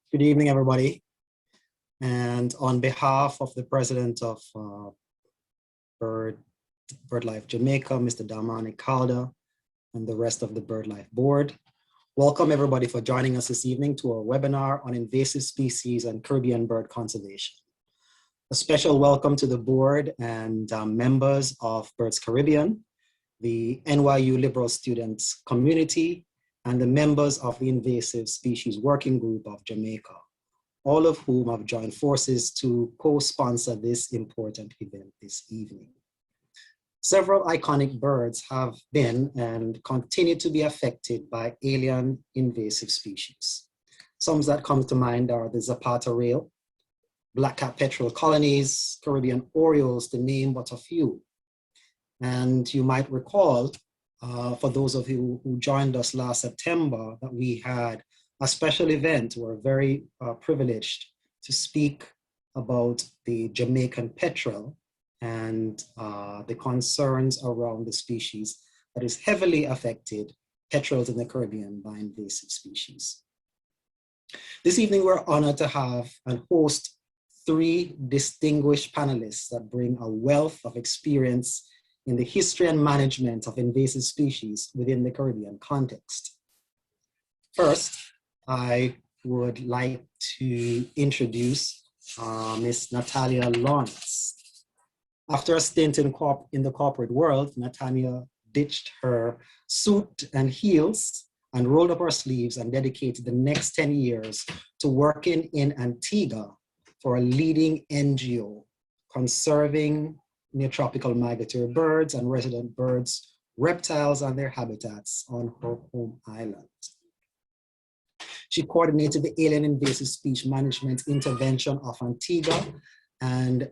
Good evening, everybody. And on behalf of the president of BirdLife Jamaica, Mr. Damion White, and the rest of the BirdLife board, welcome everybody for joining us this evening to our webinar on invasive species and Caribbean bird conservation. A special welcome to the board and members of BirdsCaribbean, the NYU Liberal Students Community, and the members of the Invasive Species Working Group of Jamaica, all of whom have joined forces to co-sponsor this important event this evening. Several iconic birds have been and continue to be affected by alien invasive species. Some that come to mind are the Zapata rail, black-cap petrel colonies, Caribbean orioles, to name but a few. And you might recall, for those of you who joined us last September, that we had a special event. We're very privileged to speak about the Jamaican petrel and the concerns around the species that is heavily affected, petrels in the Caribbean, by invasive species. This evening, we're honored to have and host three distinguished panelists that bring a wealth of experience in the history and management of invasive species within the Caribbean context. First, I would like to introduce Ms. Natalya Lawrence. After a stint in the corporate world, Natalya ditched her suit and heels and rolled up her sleeves and dedicated the next 10 years to working in Antigua for a leading NGO conserving neotropical migratory birds and resident birds, reptiles, and their habitats on her home island. She coordinated the Alien Invasive Species Management Intervention of Antigua, and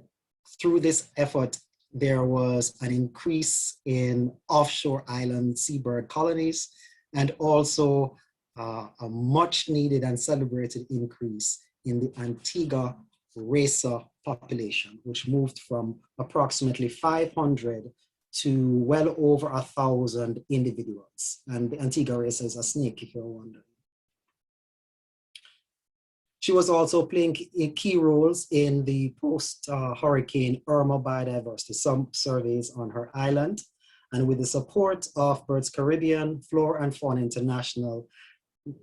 through this effort, there was an increase in offshore island seabird colonies, and also a much needed and celebrated increase in the Antigua racer population, which moved from approximately 500 to well over 1,000 individuals. And the Antigua racer is a snake, if you're wondering. She was also playing key roles in the post-Hurricane Irma biodiversity surveys on her island. And with the support of BirdsCaribbean, Flora and Fauna International,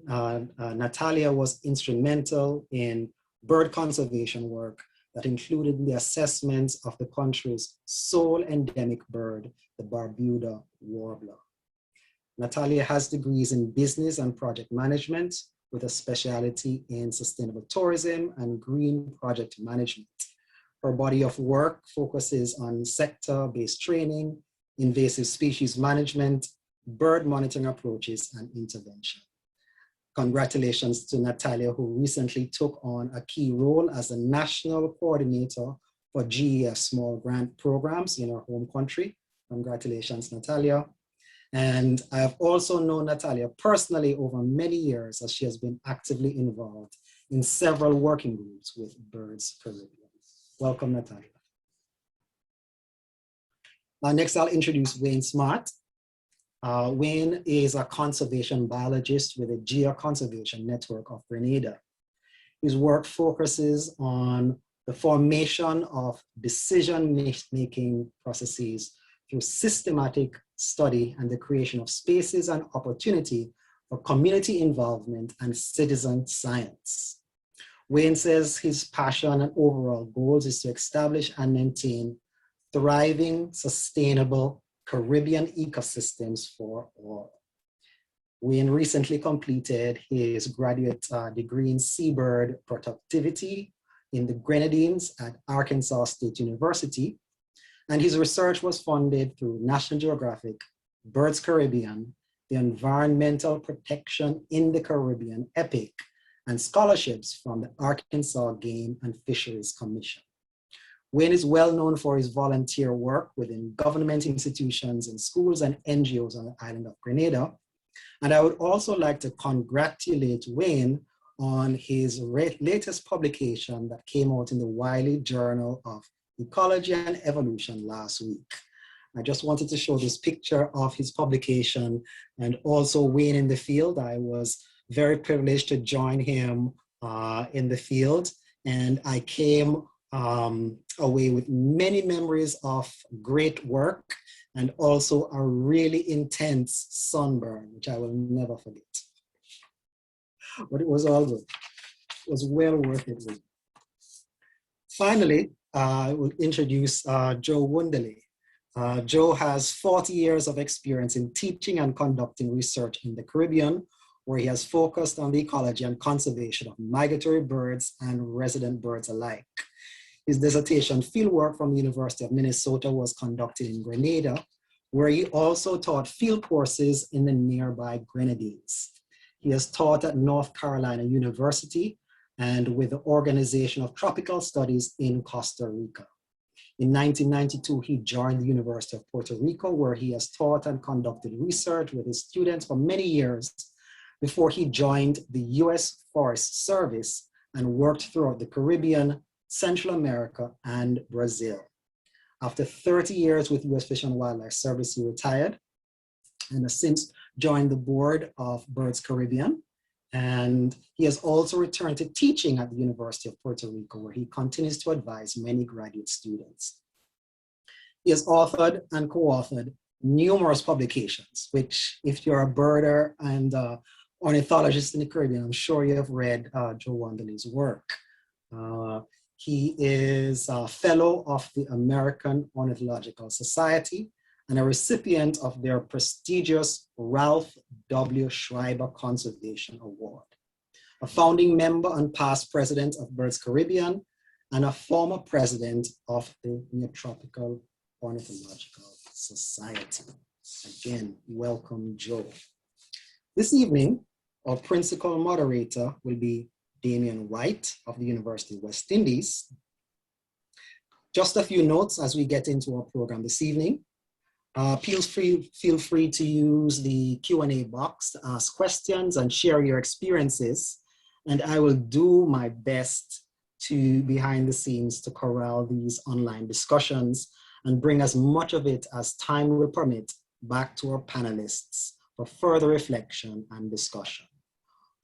Natalya was instrumental in bird conservation work that included the assessments of the country's sole endemic bird, the Barbuda warbler. Natalya has degrees in business and project management with a specialty in sustainable tourism and green project management. Her body of work focuses on sector-based training, invasive species management, bird monitoring approaches, and intervention. Congratulations to Natalya, who recently took on a key role as the national coordinator for GEF small grant programs in her home country. Congratulations, Natalya. And I have also known Natalya personally over many years, as she has been actively involved in several working groups with BirdsCaribbean. Welcome, Natalya. Next, I'll introduce Wayne Smart. Wayne is a conservation biologist with the Geoconservation Network of Grenada. His work focuses on the formation of decision-making processes through systematic study and the creation of spaces and opportunity for community involvement and citizen science. Wayne says his passion and overall goals is to establish and maintain thriving, sustainable Caribbean ecosystems for all. Wayne recently completed his graduate degree in seabird productivity in the Grenadines at Arkansas State University, and his research was funded through National Geographic, BirdsCaribbean, the Environmental Protection in the Caribbean, EPIC, and scholarships from the Arkansas Game and Fisheries Commission. Wayne is well known for his volunteer work within government institutions and schools and NGOs on the island of Grenada. And I would also like to congratulate Wayne on his latest publication that came out in the Wiley Journal of Ecology and Evolution last week. I just wanted to show this picture of his publication and also Wayne in the field. I was very privileged to join him in the field, and I came away with many memories of great work and also a really intense sunburn, which I will never forget. But it was all good. It was well worth it. Finally, I will introduce Joe Wunderle. Joe has 40 years of experience in teaching and conducting research in the Caribbean, where he has focused on the ecology and conservation of migratory birds and resident birds alike. His dissertation fieldwork from the University of Minnesota was conducted in Grenada, where he also taught field courses in the nearby Grenadines. He has taught at North Carolina University and with the Organization of Tropical Studies in Costa Rica. In 1992, he joined the University of Puerto Rico, where he has taught and conducted research with his students for many years before he joined the US Forest Service and worked throughout the Caribbean, Central America, and Brazil. After 30 years with US Fish and Wildlife Service, he retired and has since joined the board of BirdsCaribbean. And he has also returned to teaching at the University of Puerto Rico, where he continues to advise many graduate students. He has authored and co-authored numerous publications, which if you're a birder and ornithologist in the Caribbean, I'm sure you have read Joe Wunderle's work. He is a fellow of the American Ornithological Society and a recipient of their prestigious Ralph W. Schreiber Conservation Award, a founding member and past president of BirdsCaribbean, and a former president of the Neotropical Ornithological Society. Again, welcome, Joe. This evening, our principal moderator will be Damion White of the University of West Indies. Just a few notes as we get into our program this evening. Feel free to use the Q&A box to ask questions and share your experiences. And I will do my best to, behind the scenes, to corral these online discussions and bring as much of it as time will permit back to our panelists for further reflection and discussion.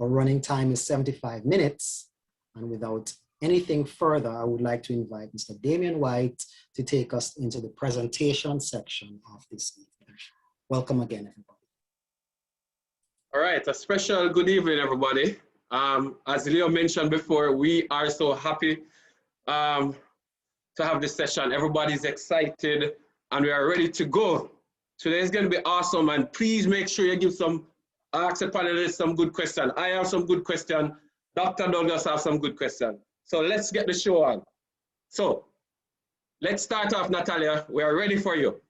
Our running time is 75 minutes, and without anything further, I would like to invite Mr. Damion White to take us into the presentation section of this evening. Welcome again, everybody. All right, a special good evening, everybody. As Leo mentioned before, we are so happy to have this session. Everybody's excited and we are ready to go. Today is going to be awesome, and please make sure you give ask the panelists some good questions. I have some good questions. Dr. Douglas has some good questions. So let's get the show on. So let's start off, Natalya. We are ready for you.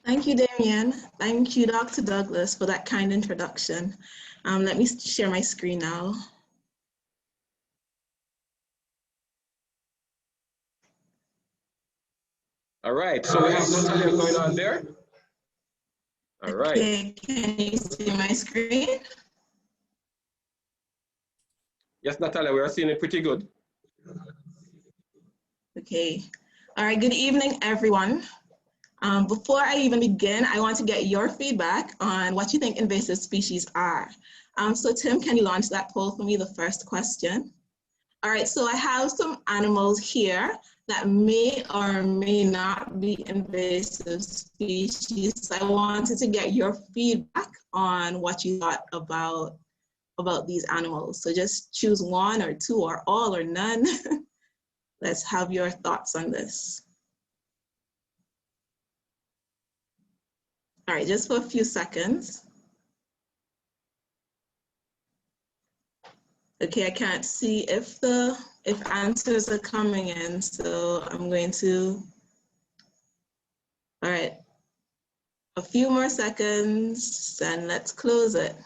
Thank you, Damion. Thank you, Dr. Douglas, for that kind introduction. Let me share my screen now. All right, so we have Natalya going on there. All right. Okay, can you see my screen? Yes, Natalya, we are seeing it pretty good. Okay. All right, good evening, everyone. Before I even begin, I want to get your feedback on what you think invasive species are. So Tim, can you launch that poll for me, the first question? All right, so I have some animals here that may or may not be invasive species. I wanted to get your feedback on what you thought about these animals. So just choose one or two or all or none. Let's have your thoughts on this. All right, just for a few seconds. Okay, I can't see if answers are coming in, so I'm going to, all right, a few more seconds and let's close it.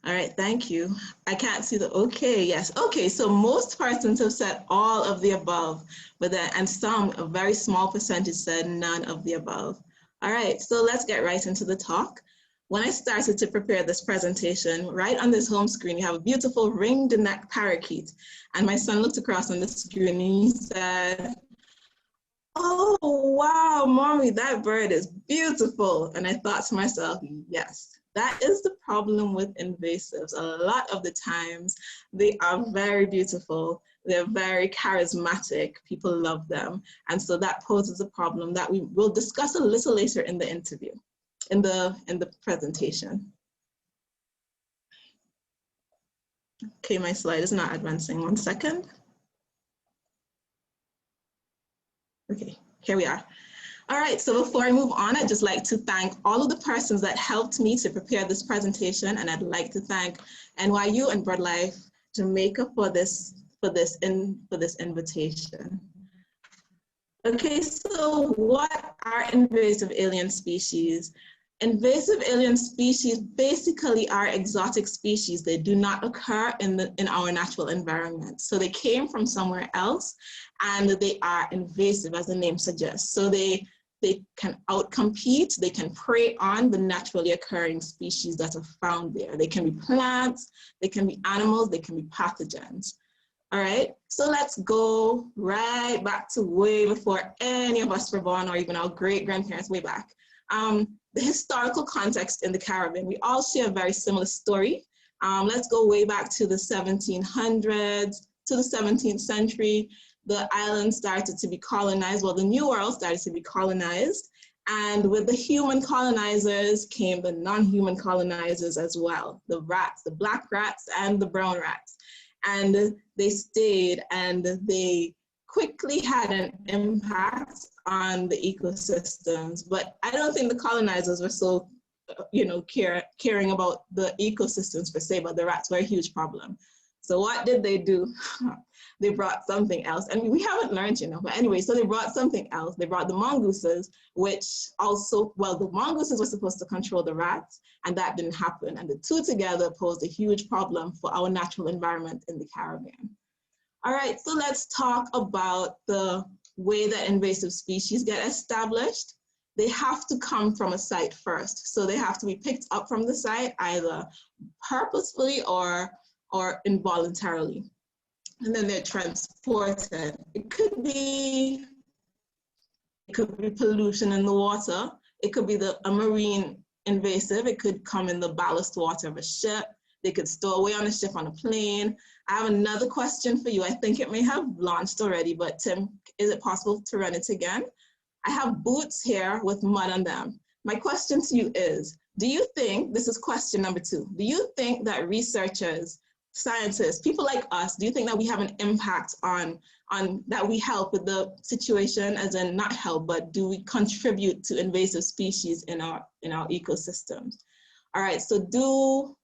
All right, thank you. I can't see okay, yes. Okay, so most persons have said all of the above, and some, a very small percentage said none of the above. All right, so let's get right into the talk. When I started to prepare this presentation, right on this home screen, you have a beautiful ringed neck parakeet. And my son looked across on the screen and he said, "Oh, wow, mommy, that bird is beautiful." And I thought to myself, yes, That is the problem with invasives. A lot of the times, they are very beautiful. They're very charismatic. People love them. And so that poses a problem that we will discuss a little later in the interview, in the presentation. Okay, my slide is not advancing. 1 second. Okay, here we are. All right, so before I move on, I'd just like to thank all of the persons that helped me to prepare this presentation, and I'd like to thank NYU and BirdLife Jamaica for this invitation. Okay, so what are invasive alien species? Invasive alien species basically are exotic species. They do not occur in our natural environment. So they came from somewhere else, and they are invasive, as the name suggests. So they can outcompete, they can prey on the naturally occurring species that are found there. They can be plants, they can be animals, they can be pathogens. All right, so let's go right back to way before any of us were born, or even our great-grandparents way back. The historical context in the Caribbean, we all share a very similar story. Let's go way back to the 1700s, to the 17th century. The island started to be colonized, well, the New World started to be colonized, and with the human colonizers came the non-human colonizers as well, the rats, the black rats and the brown rats. And they stayed, and they quickly had an impact on the ecosystems. But I don't think the colonizers were so, caring about the ecosystems per se, but the rats were a huge problem. So what did they do? They brought something else, and we haven't learned, but anyway, so they brought something else. They brought the mongooses, which also, well, the mongooses were supposed to control the rats, and that didn't happen. And the two together posed a huge problem for our natural environment in the Caribbean. All right, so let's talk about the way that invasive species get established. They have to come from a site first. So they have to be picked up from the site, either purposefully or involuntarily. And then they're transported. It could be pollution in the water. It could be a marine invasive. It could come in the ballast water of a ship. They could stow away on a ship, on a plane. I have another question for you. I think it may have launched already, but Tim, is it possible to run it again? I have boots here with mud on them. My question to you is, do you think, this is question number 2, do you think that researchers, scientists, people like us, do you think that we have an impact on that we help with the situation, as in not help, but do we contribute to invasive species in our ecosystems? All right, so do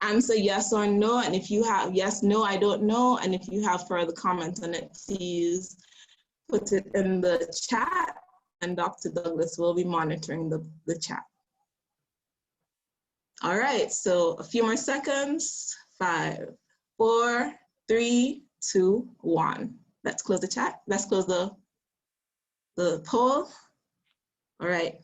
answer yes or no, and if you have yes, no, I don't know, and if you have further comments on it, please put it in the chat, and Dr. Douglas will be monitoring the chat. All right, so a few more seconds. 5, 4, 3, 2, 1. Let's close the chat. Let's close the poll. All right.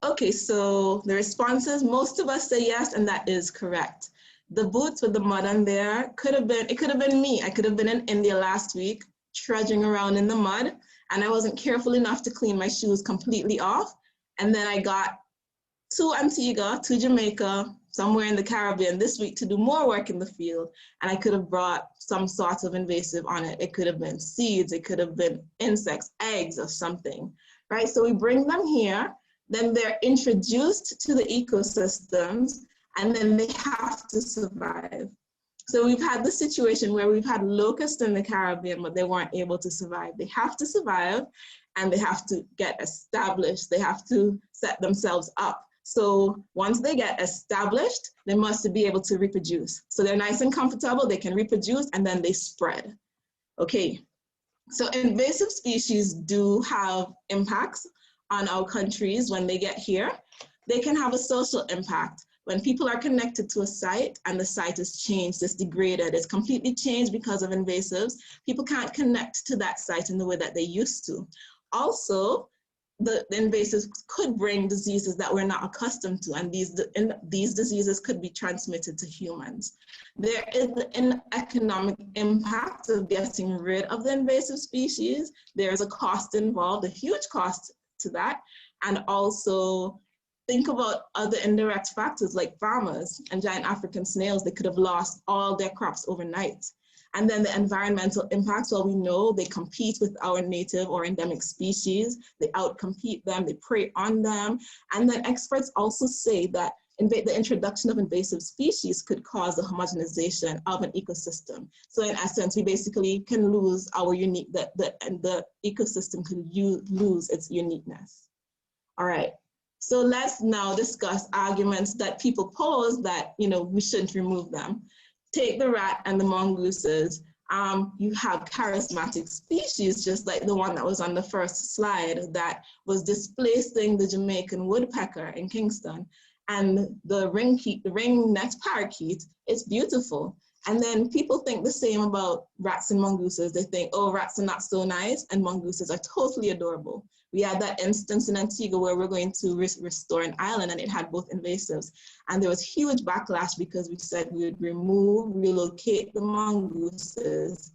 Okay, so the responses, most of us say yes, and that is correct. The boots with the mud on there it could have been me. I could have been in India last week, trudging around in the mud, and I wasn't careful enough to clean my shoes completely off. And then I got to Antigua, to Jamaica, somewhere in the Caribbean this week to do more work in the field, and I could have brought some sort of invasive on it. It could have been seeds, it could have been insects, eggs or something, right? So we bring them here, then they're introduced to the ecosystems, and then they have to survive. So we've had the situation where we've had locusts in the Caribbean, but they weren't able to survive. They have to survive, and they have to get established. They have to set themselves up. So once they get established, they must be able to reproduce. So they're nice and comfortable, they can reproduce, and then they spread. Okay, so invasive species do have impacts on our countries when they get here. They can have a social impact. When people are connected to a site and the site is changed, it's degraded, it's completely changed because of invasives, people can't connect to that site in the way that they used to. Also, the invasives could bring diseases that we're not accustomed to, and these diseases could be transmitted to humans. There is an economic impact of getting rid of the invasive species. There's a cost involved, a huge cost to that, and also think about other indirect factors like farmers and giant African snails. They could have lost all their crops overnight. And then the environmental impacts, well, we know they compete with our native or endemic species. They outcompete them, they prey on them. And then experts also say that the introduction of invasive species could cause the homogenization of an ecosystem. So in essence, we basically can lose our unique, the ecosystem can lose its uniqueness. All right. So let's now discuss arguments that people pose that, you know, we shouldn't remove them. Take the rat and the mongooses. You have charismatic species, just like the one that was on the first slide that was displacing the Jamaican woodpecker in Kingston. And the ring-necked parakeet, it's beautiful. And then people think the same about rats and mongooses. They think, oh, rats are not so nice, and mongooses are totally adorable. We had that instance in Antigua where we're going to restore an island, and it had both invasives. And there was huge backlash because we said we would relocate the mongooses,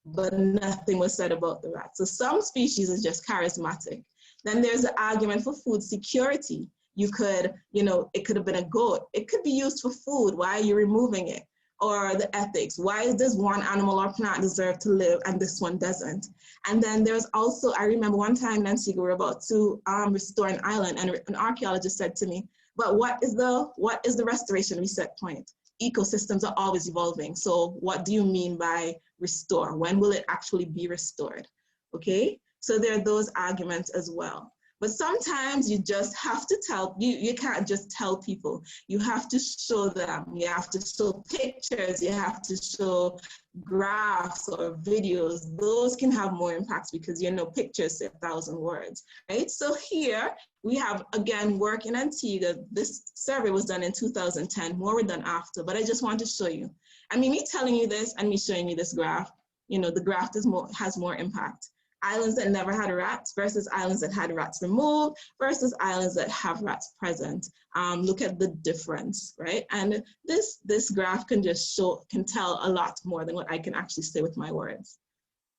but nothing was said about the rats. So some species are just charismatic. Then there's the argument for food security. You could, you know, it could have been a goat. It could be used for food. Why are you removing it? Or the ethics. Why does one animal or plant deserve to live and this one doesn't? And then there's also, I remember one time, Nancy, we were about to restore an island, and an archaeologist said to me, but what is the restoration reset point? Ecosystems are always evolving. So what do you mean by restore? When will it actually be restored? Okay, so there are those arguments as well. But sometimes you just have to tell, you can't just tell people. You have to show them, you have to show pictures, you have to show graphs or videos. Those can have more impacts because, you know, pictures say 1,000 words, right? So here we have, again, work in Antigua. This survey was done in 2010, more were done after, but I just want to show you. I mean, me telling you this and me showing you this graph, you know, the graph has more impact. Islands that never had rats versus islands that had rats removed versus islands that have rats present. Look at the difference, right? And this graph can just can tell a lot more than what I can actually say with my words.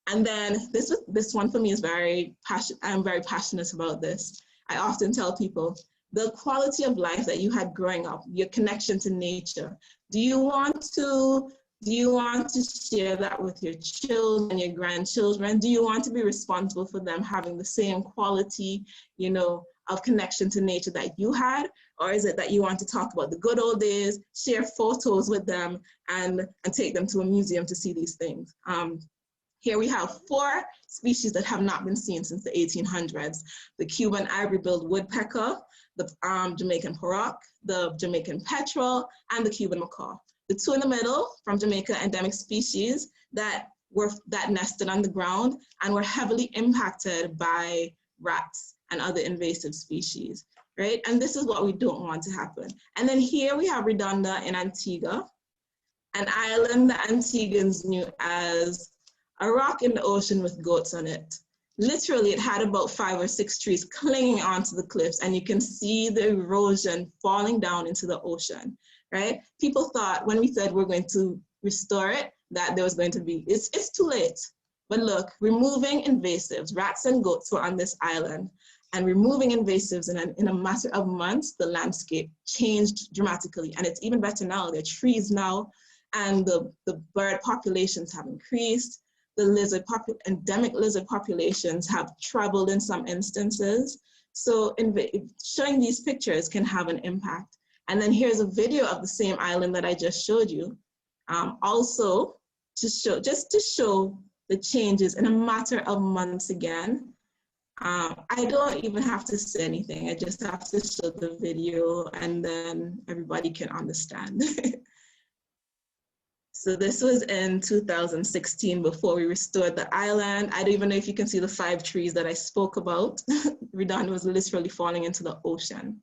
And then this one for me is I'm very passionate about this. I often tell people, the quality of life that you had growing up, your connection to nature, do you want to share that with your children, your grandchildren? Do you want to be responsible for them having the same quality, you know, of connection to nature that you had? Or is it that you want to talk about the good old days, share photos with them, and take them to a museum to see these things? Here we have 4 species that have not been seen since the 1800s. The Cuban ivory-billed woodpecker, the Jamaican parrot, the Jamaican petrel, and the Cuban macaw. The 2 in the middle from Jamaica, endemic species that nested on the ground and were heavily impacted by rats and other invasive species, right? And this is what we don't want to happen. And then here we have Redonda in Antigua, an island that Antiguans knew as a rock in the ocean with goats on it. Literally, it had about 5 or 6 trees clinging onto the cliffs, and you can see the erosion falling down into the ocean. Right? People thought when we said we're going to restore it, that there was going to be, it's too late. But look, removing invasives, rats and goats were on this island, and removing invasives in a matter of months, the landscape changed dramatically. And it's even better now. There are trees now, and the bird populations have increased. The endemic lizard populations have trebled in some instances. So showing these pictures can have an impact. And then here's a video of the same island that I just showed you. Also to show the changes in a matter of months again. I don't even have to say anything. I just have to show the video and then everybody can understand. So this was in 2016 before we restored the island. I don't even know if you can see the 5 trees that I spoke about. Redonda was literally falling into the ocean.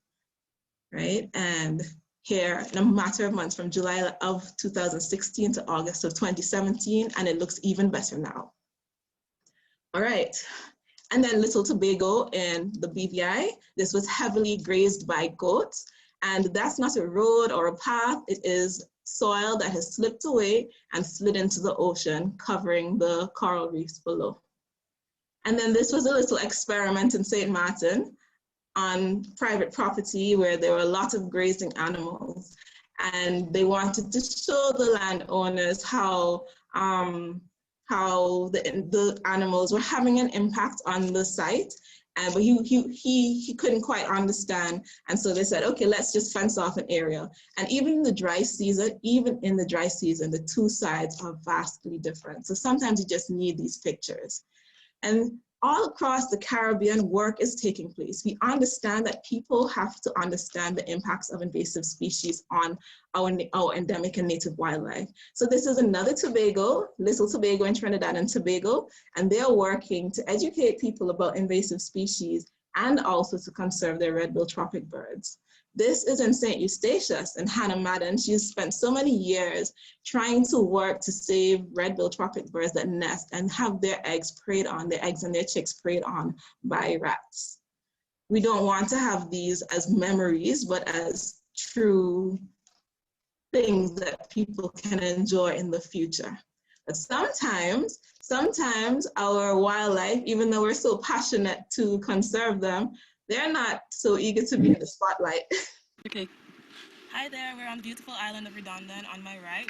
Right? And here, in a matter of months, from July of 2016 to August of 2017, and it looks even better now. All right. And then Little Tobago in the BVI, this was heavily grazed by goats, and that's not a road or a path, it is soil that has slipped away and slid into the ocean, covering the coral reefs below. And then this was a little experiment in St. Martin. on private property where there were a lot of grazing animals. And they wanted to show the landowners how the animals were having an impact on the site. But he couldn't quite understand. And so they said, okay, let's just fence off an area. And even in the dry season, the two sides are vastly different. So sometimes you just need these pictures. And all across the Caribbean, work is taking place. We understand that people have to understand the impacts of invasive species on our endemic and native wildlife. So this is another Tobago, Little Tobago in Trinidad and Tobago, and they're working to educate people about invasive species and also to conserve their red-billed tropic birds. This is in St. Eustatius, and Hannah Madden, she's spent so many years trying to work to save red-billed tropic birds that nest and have their eggs and their chicks preyed on by rats. We don't want to have these as memories, but as true things that people can enjoy in the future. But sometimes our wildlife, even though we're so passionate to conserve them, they're not so eager to be in the spotlight. Okay. Hi there, we're on the beautiful island of Redundant on my right.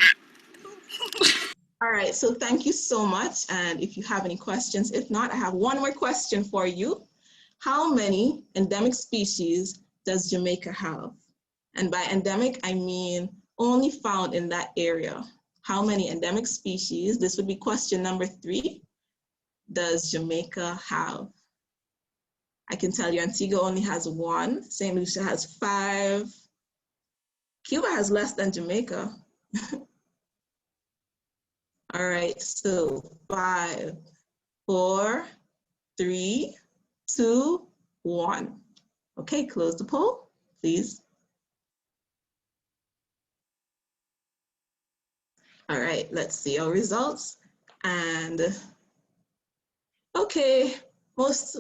All right, so thank you so much. And if you have any questions, if not, I have one more question for you. How many endemic species does Jamaica have? And by endemic, I mean only found in that area. How many endemic species, this would be question number 3, does Jamaica have? I can tell you Antigua only has 1, St. Lucia has 5, Cuba has less than Jamaica. All right, so 5, 4, 3, 2, 1. Okay, close the poll, please. All right, let's see our results. And okay,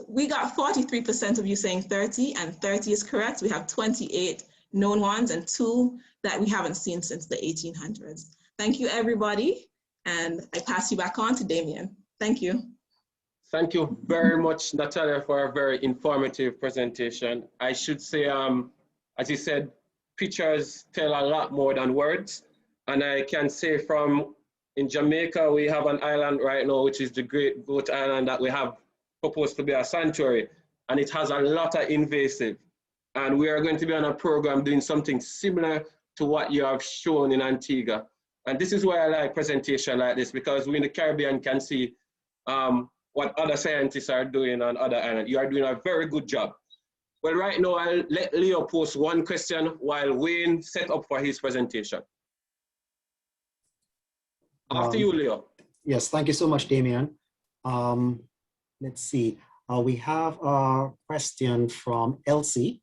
we got 43% of you saying 30, and 30 is correct. We have 28 known ones and 2 that we haven't seen since the 1800s. Thank you, everybody. And I pass you back on to Damion. Thank you. Thank you very much, Natalya, for a very informative presentation. I should say, as you said, pictures tell a lot more than words. And I can say in Jamaica, we have an island right now, which is the Great Goat Island that we have proposed to be a sanctuary. And it has a lot of invasive. And we are going to be on a program doing something similar to what you have shown in Antigua. And this is why I like presentation like this, because we in the Caribbean can see what other scientists are doing on other islands. You are doing a very good job. Well, right now, I'll let Leo post one question while Wayne set up for his presentation. After you, Leo. Yes, thank you so much, Damion. Let's see. We have a question from Elsie,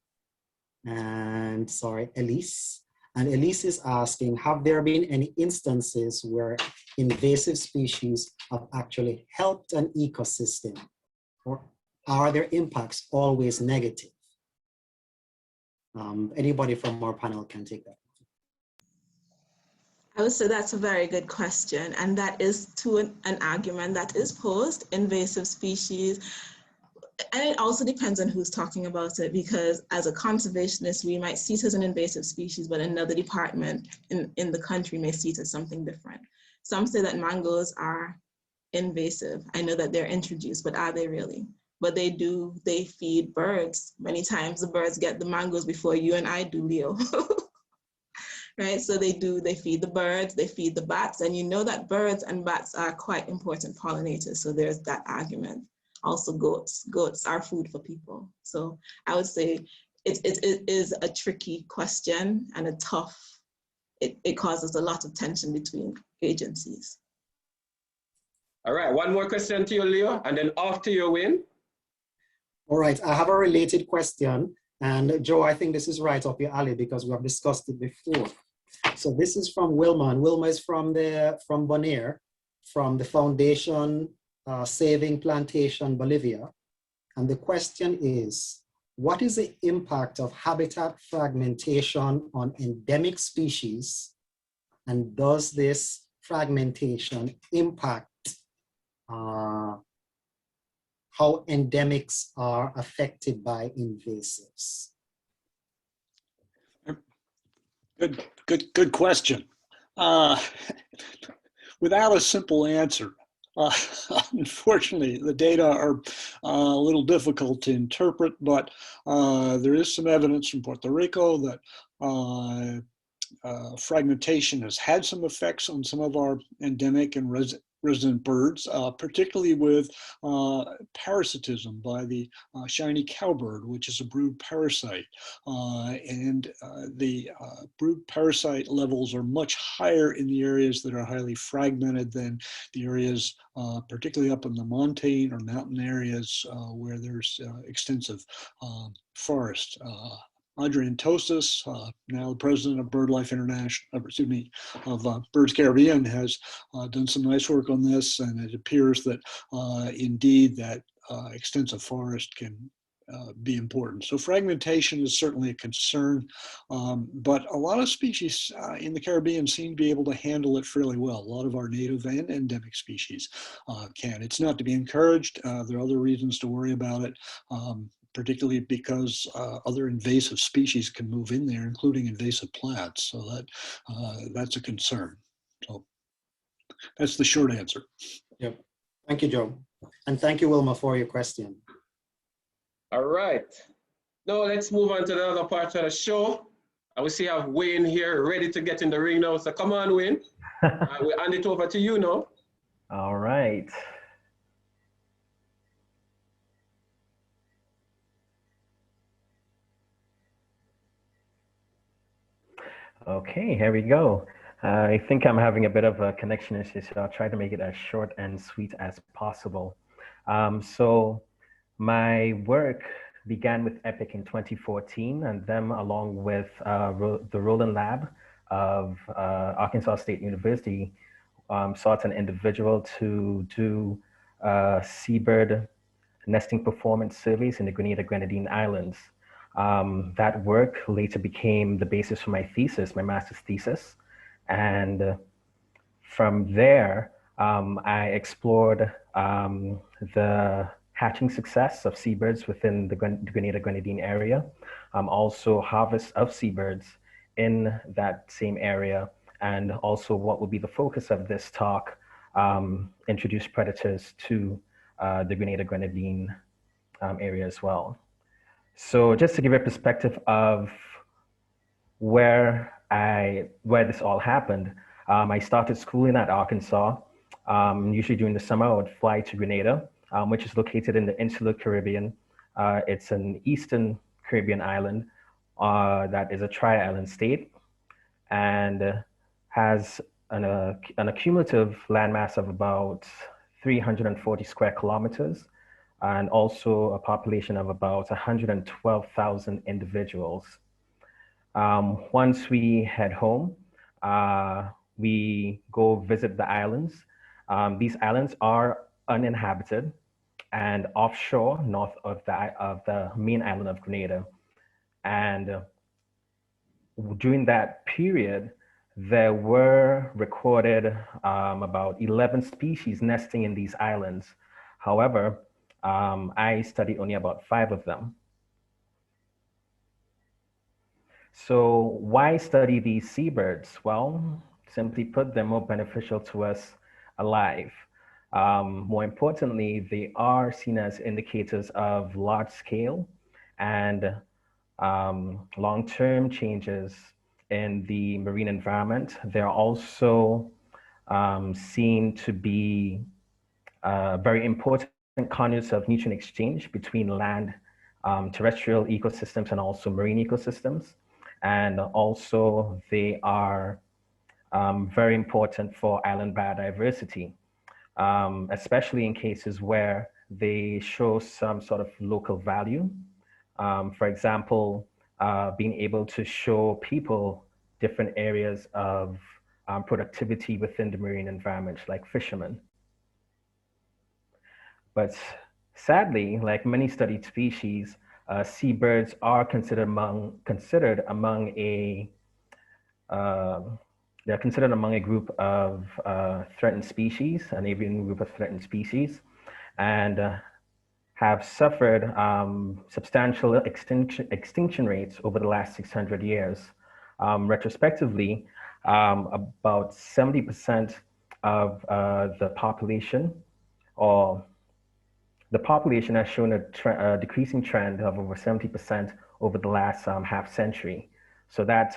and sorry, Elise. And Elise is asking, have there been any instances where invasive species have actually helped an ecosystem, or are their impacts always negative? Anybody from our panel can take that. I would say that's a very good question, and that is to an argument that is posed, invasive species. And it also depends on who's talking about it, because as a conservationist, we might see it as an invasive species, but another department in the country may see it as something different. Some say that mangoes are invasive. I know that they're introduced, but are they really? But they feed birds. Many times the birds get the mangoes before you and I do, Leo. Right, so they feed the birds, they feed the bats, and you know that birds and bats are quite important pollinators, so there's that argument. Also goats are food for people. So I would say it is a tricky question and it causes a lot of tension between agencies. All right, one more question to you, Leo, and then after you, Wayne. All right, I have a related question. And Joe, I think this is right up your alley because we have discussed it before. So this is from Wilma, and Wilma is from Bonaire, from the foundation Saving Plantation Bolivia. And the question is, what is the impact of habitat fragmentation on endemic species? And does this fragmentation impact how endemics are affected by invasives? Good question. Uh, without a simple answer, uh, unfortunately, the data are a little difficult to interpret, but there is some evidence from Puerto Rico that fragmentation has had some effects on some of our endemic and resident birds, particularly with parasitism by the shiny cowbird, which is a brood parasite. The brood parasite levels are much higher in the areas that are highly fragmented than the areas, particularly up in the montane or mountain areas where there's extensive forest. Adrian Tosas, now the president of BirdLife International, of BirdsCaribbean, has done some nice work on this, and it appears that indeed that extensive forest can be important. So fragmentation is certainly a concern, but a lot of species in the Caribbean seem to be able to handle it fairly well. A lot of our native and endemic species can. It's not to be encouraged. There are other reasons to worry about it. Particularly because other invasive species can move in there, including invasive plants. So that's a concern. So that's the short answer. Yep. Thank you, Joe. And thank you, Wilma, for your question. All right. Now let's move on to the other part of the show. I will see I have Wayne here ready to get in the ring now. So come on, Wayne. I will hand it over to you now. All right. Okay, here we go. I think I'm having a bit of a connection issue, so I'll try to make it as short and sweet as possible. So my work began with EPIC in 2014, and then along with the Roland Lab of Arkansas State University, sought an individual to do seabird nesting performance surveys in the Grenada-Grenadine Islands. That work later became the basis for my thesis, my master's thesis. And from there, I explored the hatching success of seabirds within the Grenada-Grenadine area, also harvest of seabirds in that same area, and also what will be the focus of this talk, introduce predators to the Grenada-Grenadine area as well. So just to give a perspective of where this all happened, I started schooling at Arkansas. Usually during the summer, I would fly to Grenada, which is located in the insular Caribbean. It's an eastern Caribbean island that is a tri-island state and has an accumulative landmass of about 340 square kilometers, and also a population of about 112,000 individuals. Once we head home, we go visit the islands. These islands are uninhabited and offshore, north of the main island of Grenada. And during that period, there were recorded about 11 species nesting in these islands. However, I studied only about 5 of them. So why study these seabirds? Well, simply put, they're more beneficial to us alive. More importantly, they are seen as indicators of large scale and long-term changes in the marine environment. They're also seen to be very important conduits of nutrient exchange between land, terrestrial ecosystems, and also marine ecosystems. And also they are very important for island biodiversity, especially in cases where they show some sort of local value. For example, being able to show people different areas of productivity within the marine environment, like fishermen. But sadly, like many studied species, seabirds are considered among a they're considered among a group of threatened species, an avian group of threatened species, and have suffered substantial extinction rates over the last 600 years. Retrospectively, about 70% of the population, or the population has shown a decreasing trend of over 70% over the last half century. So that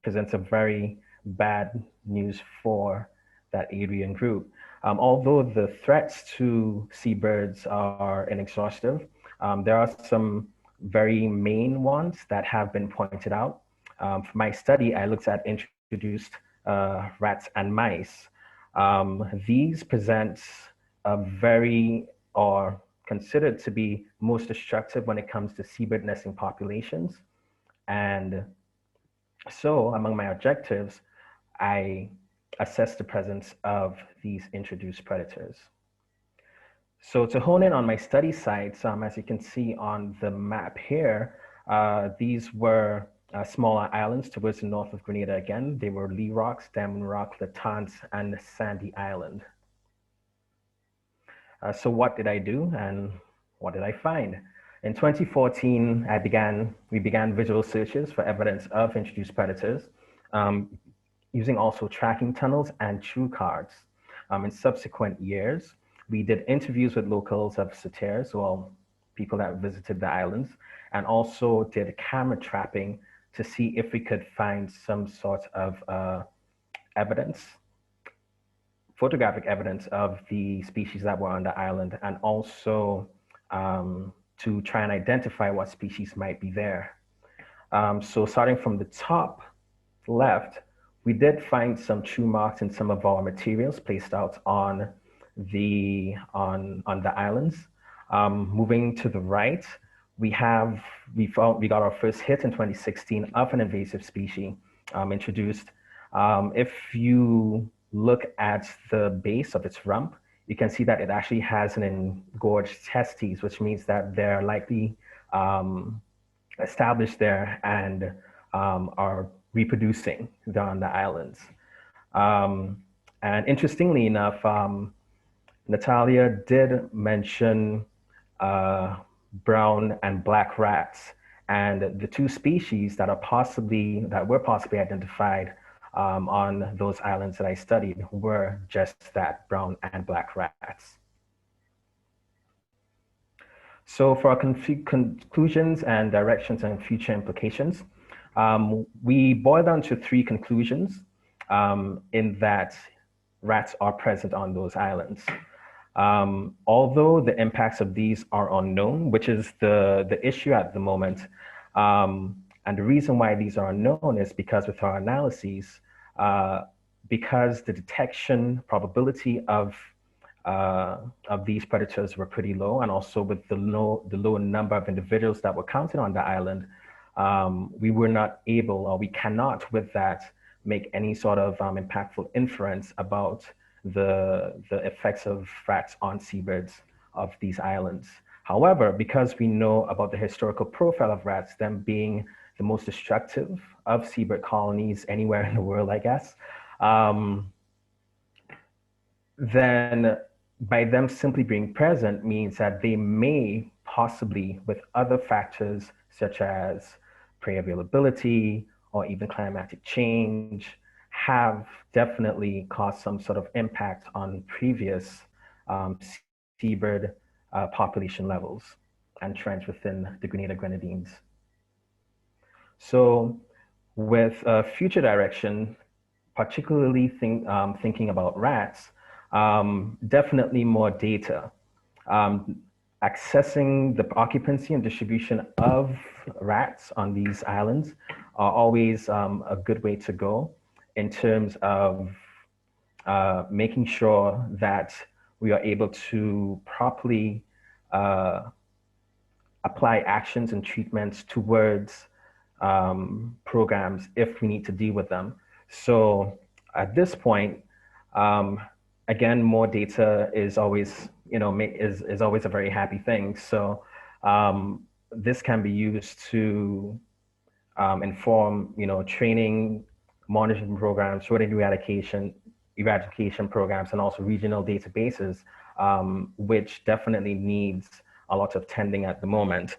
presents a very bad news for that Aryan group. Although the threats to seabirds are inexhaustive, there are some very main ones that have been pointed out. For my study, I looked at introduced rats and mice. These present a very, or considered to be most destructive when it comes to seabird nesting populations. And so among my objectives, I assessed the presence of these introduced predators. So to hone in on my study sites, as you can see on the map here, these were smaller islands towards the north of Grenada again. They were Lee Rocks, Damion Rock, Latance, and Sandy Island. So what did I do and what did I find? In 2014, we began visual searches for evidence of introduced predators, using also tracking tunnels and true cards. In subsequent years, we did interviews with locals of Soteres, well, people that visited the islands, and also did camera trapping to see if we could find some sort of evidence, photographic evidence of the species that were on the island, and also to try and identify what species might be there. So starting from the top left, we did find some true marks in some of our materials placed out on the islands. Moving to the right, we got our first hit in 2016 of an invasive species introduced. If you look at the base of its rump, you can see that it actually has an engorged testes, which means that they're likely established there and are reproducing on the islands. And interestingly enough, Natalya did mention brown and black rats, and the two species that were possibly identified on those islands that I studied were just that, brown and black rats. So for our conclusions and directions and future implications, we boiled down to 3 conclusions in that rats are present on those islands. Although the impacts of these are unknown, which is the issue at the moment, and the reason why these are unknown is because with our analyses, because the detection probability of these predators were pretty low, and also with the low number of individuals that were counted on the island, we were not able, or we cannot with that, make any sort of impactful inference about the effects of rats on seabirds of these islands. However, because we know about the historical profile of rats, them being the most destructive of seabird colonies anywhere in the world, I guess, then by them simply being present means that they may possibly, with other factors such as prey availability or even climatic change, have definitely caused some sort of impact on previous seabird population levels and trends within the Grenada Grenadines. So with future direction, particularly thinking about rats, definitely more data. Accessing the occupancy and distribution of rats on these islands are always a good way to go in terms of making sure that we are able to properly apply actions and treatments towards programs if we need to deal with them. So at this point, again, more data is always, is always a very happy thing. So this can be used to inform, training, monitoring programs, rodent eradication programs, and also regional databases, which definitely needs a lot of tending at the moment.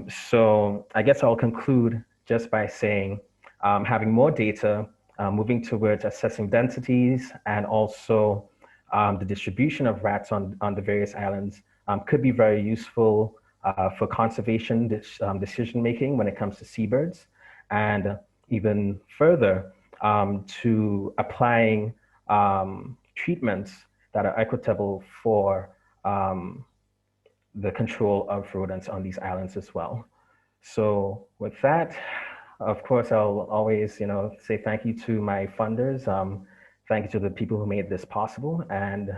So I guess I'll conclude just by saying having more data, moving towards assessing densities and also the distribution of rats on the various islands could be very useful for conservation decision making when it comes to seabirds, and even further to applying treatments that are equitable for the control of rodents on these islands as well. So with that, of course, I'll always, say thank you to my funders. Thank you to the people who made this possible, and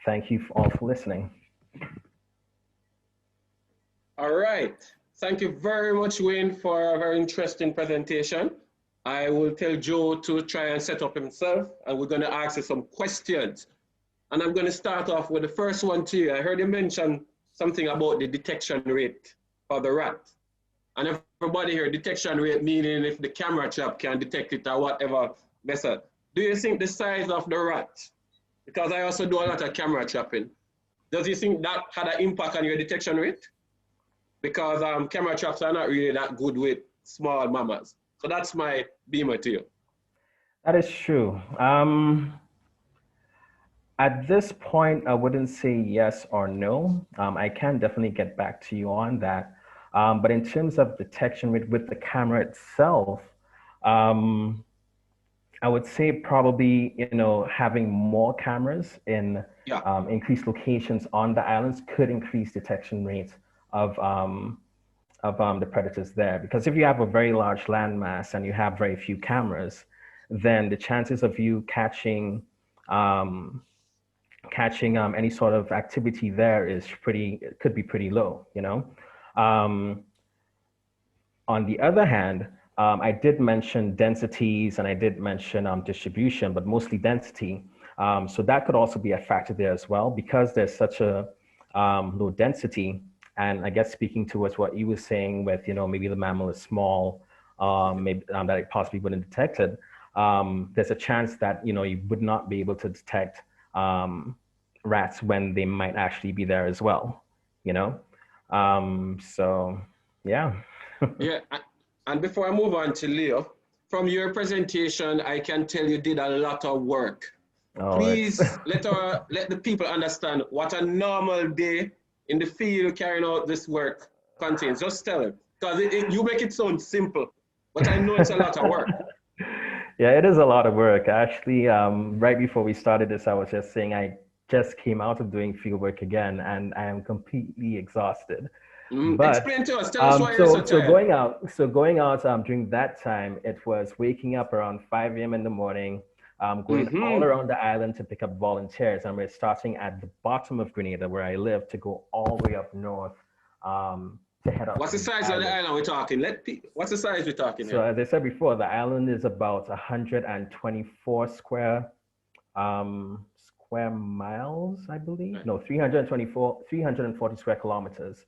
thank you all for listening. All right. Thank you very much, Wayne, for a very interesting presentation. I will tell Joe to try and set up himself, and we're going to ask you some questions. And I'm going to start off with the first one to you. I heard you mention something about the detection rate for the rat. And everybody here, detection rate meaning if the camera trap can detect it or whatever method. Do you think the size of the rat, because I also do a lot of camera trapping, does you think that had an impact on your detection rate? Because camera traps are not really that good with small mammals. So that's my beamer to you. That is true. At this point, I wouldn't say yes or no. I can definitely get back to you on that. But in terms of detection rate with the camera itself, I would say probably, having more cameras in increased locations on the islands could increase detection rates of the predators there. Because if you have a very large landmass and you have very few cameras, then the chances of you catching any sort of activity there could be pretty low, On the other hand, I did mention densities and I did mention distribution, but mostly density. So that could also be a factor there as well, because there's such a low density. And I guess speaking towards what you were saying with, maybe the mammal is small, maybe that it possibly wouldn't detect it. There's a chance that, you would not be able to detect rats when they might actually be there as well, So, yeah. Yeah, and before I move on to Leo, from your presentation, I can tell you did a lot of work. Oh, please let the people understand what a normal day in the field carrying out this work contains. Just tell them, because you make it sound simple, but I know it's a lot of work. Yeah, it is a lot of work. Actually, right before we started this, I was just saying I just came out of doing field work again, and I am completely exhausted. But, explain to us. Tell us why you're so tired. So going out during that time, it was waking up around 5 a.m. in the morning, going all around the island to pick up volunteers, and we're starting at the bottom of Grenada, where I live, to go all the way up north to head up. What's the size of the island we're talking? What's the size we're talking? So as I said before, the island is about 124 square miles, I believe. Right. No, 340 square kilometers.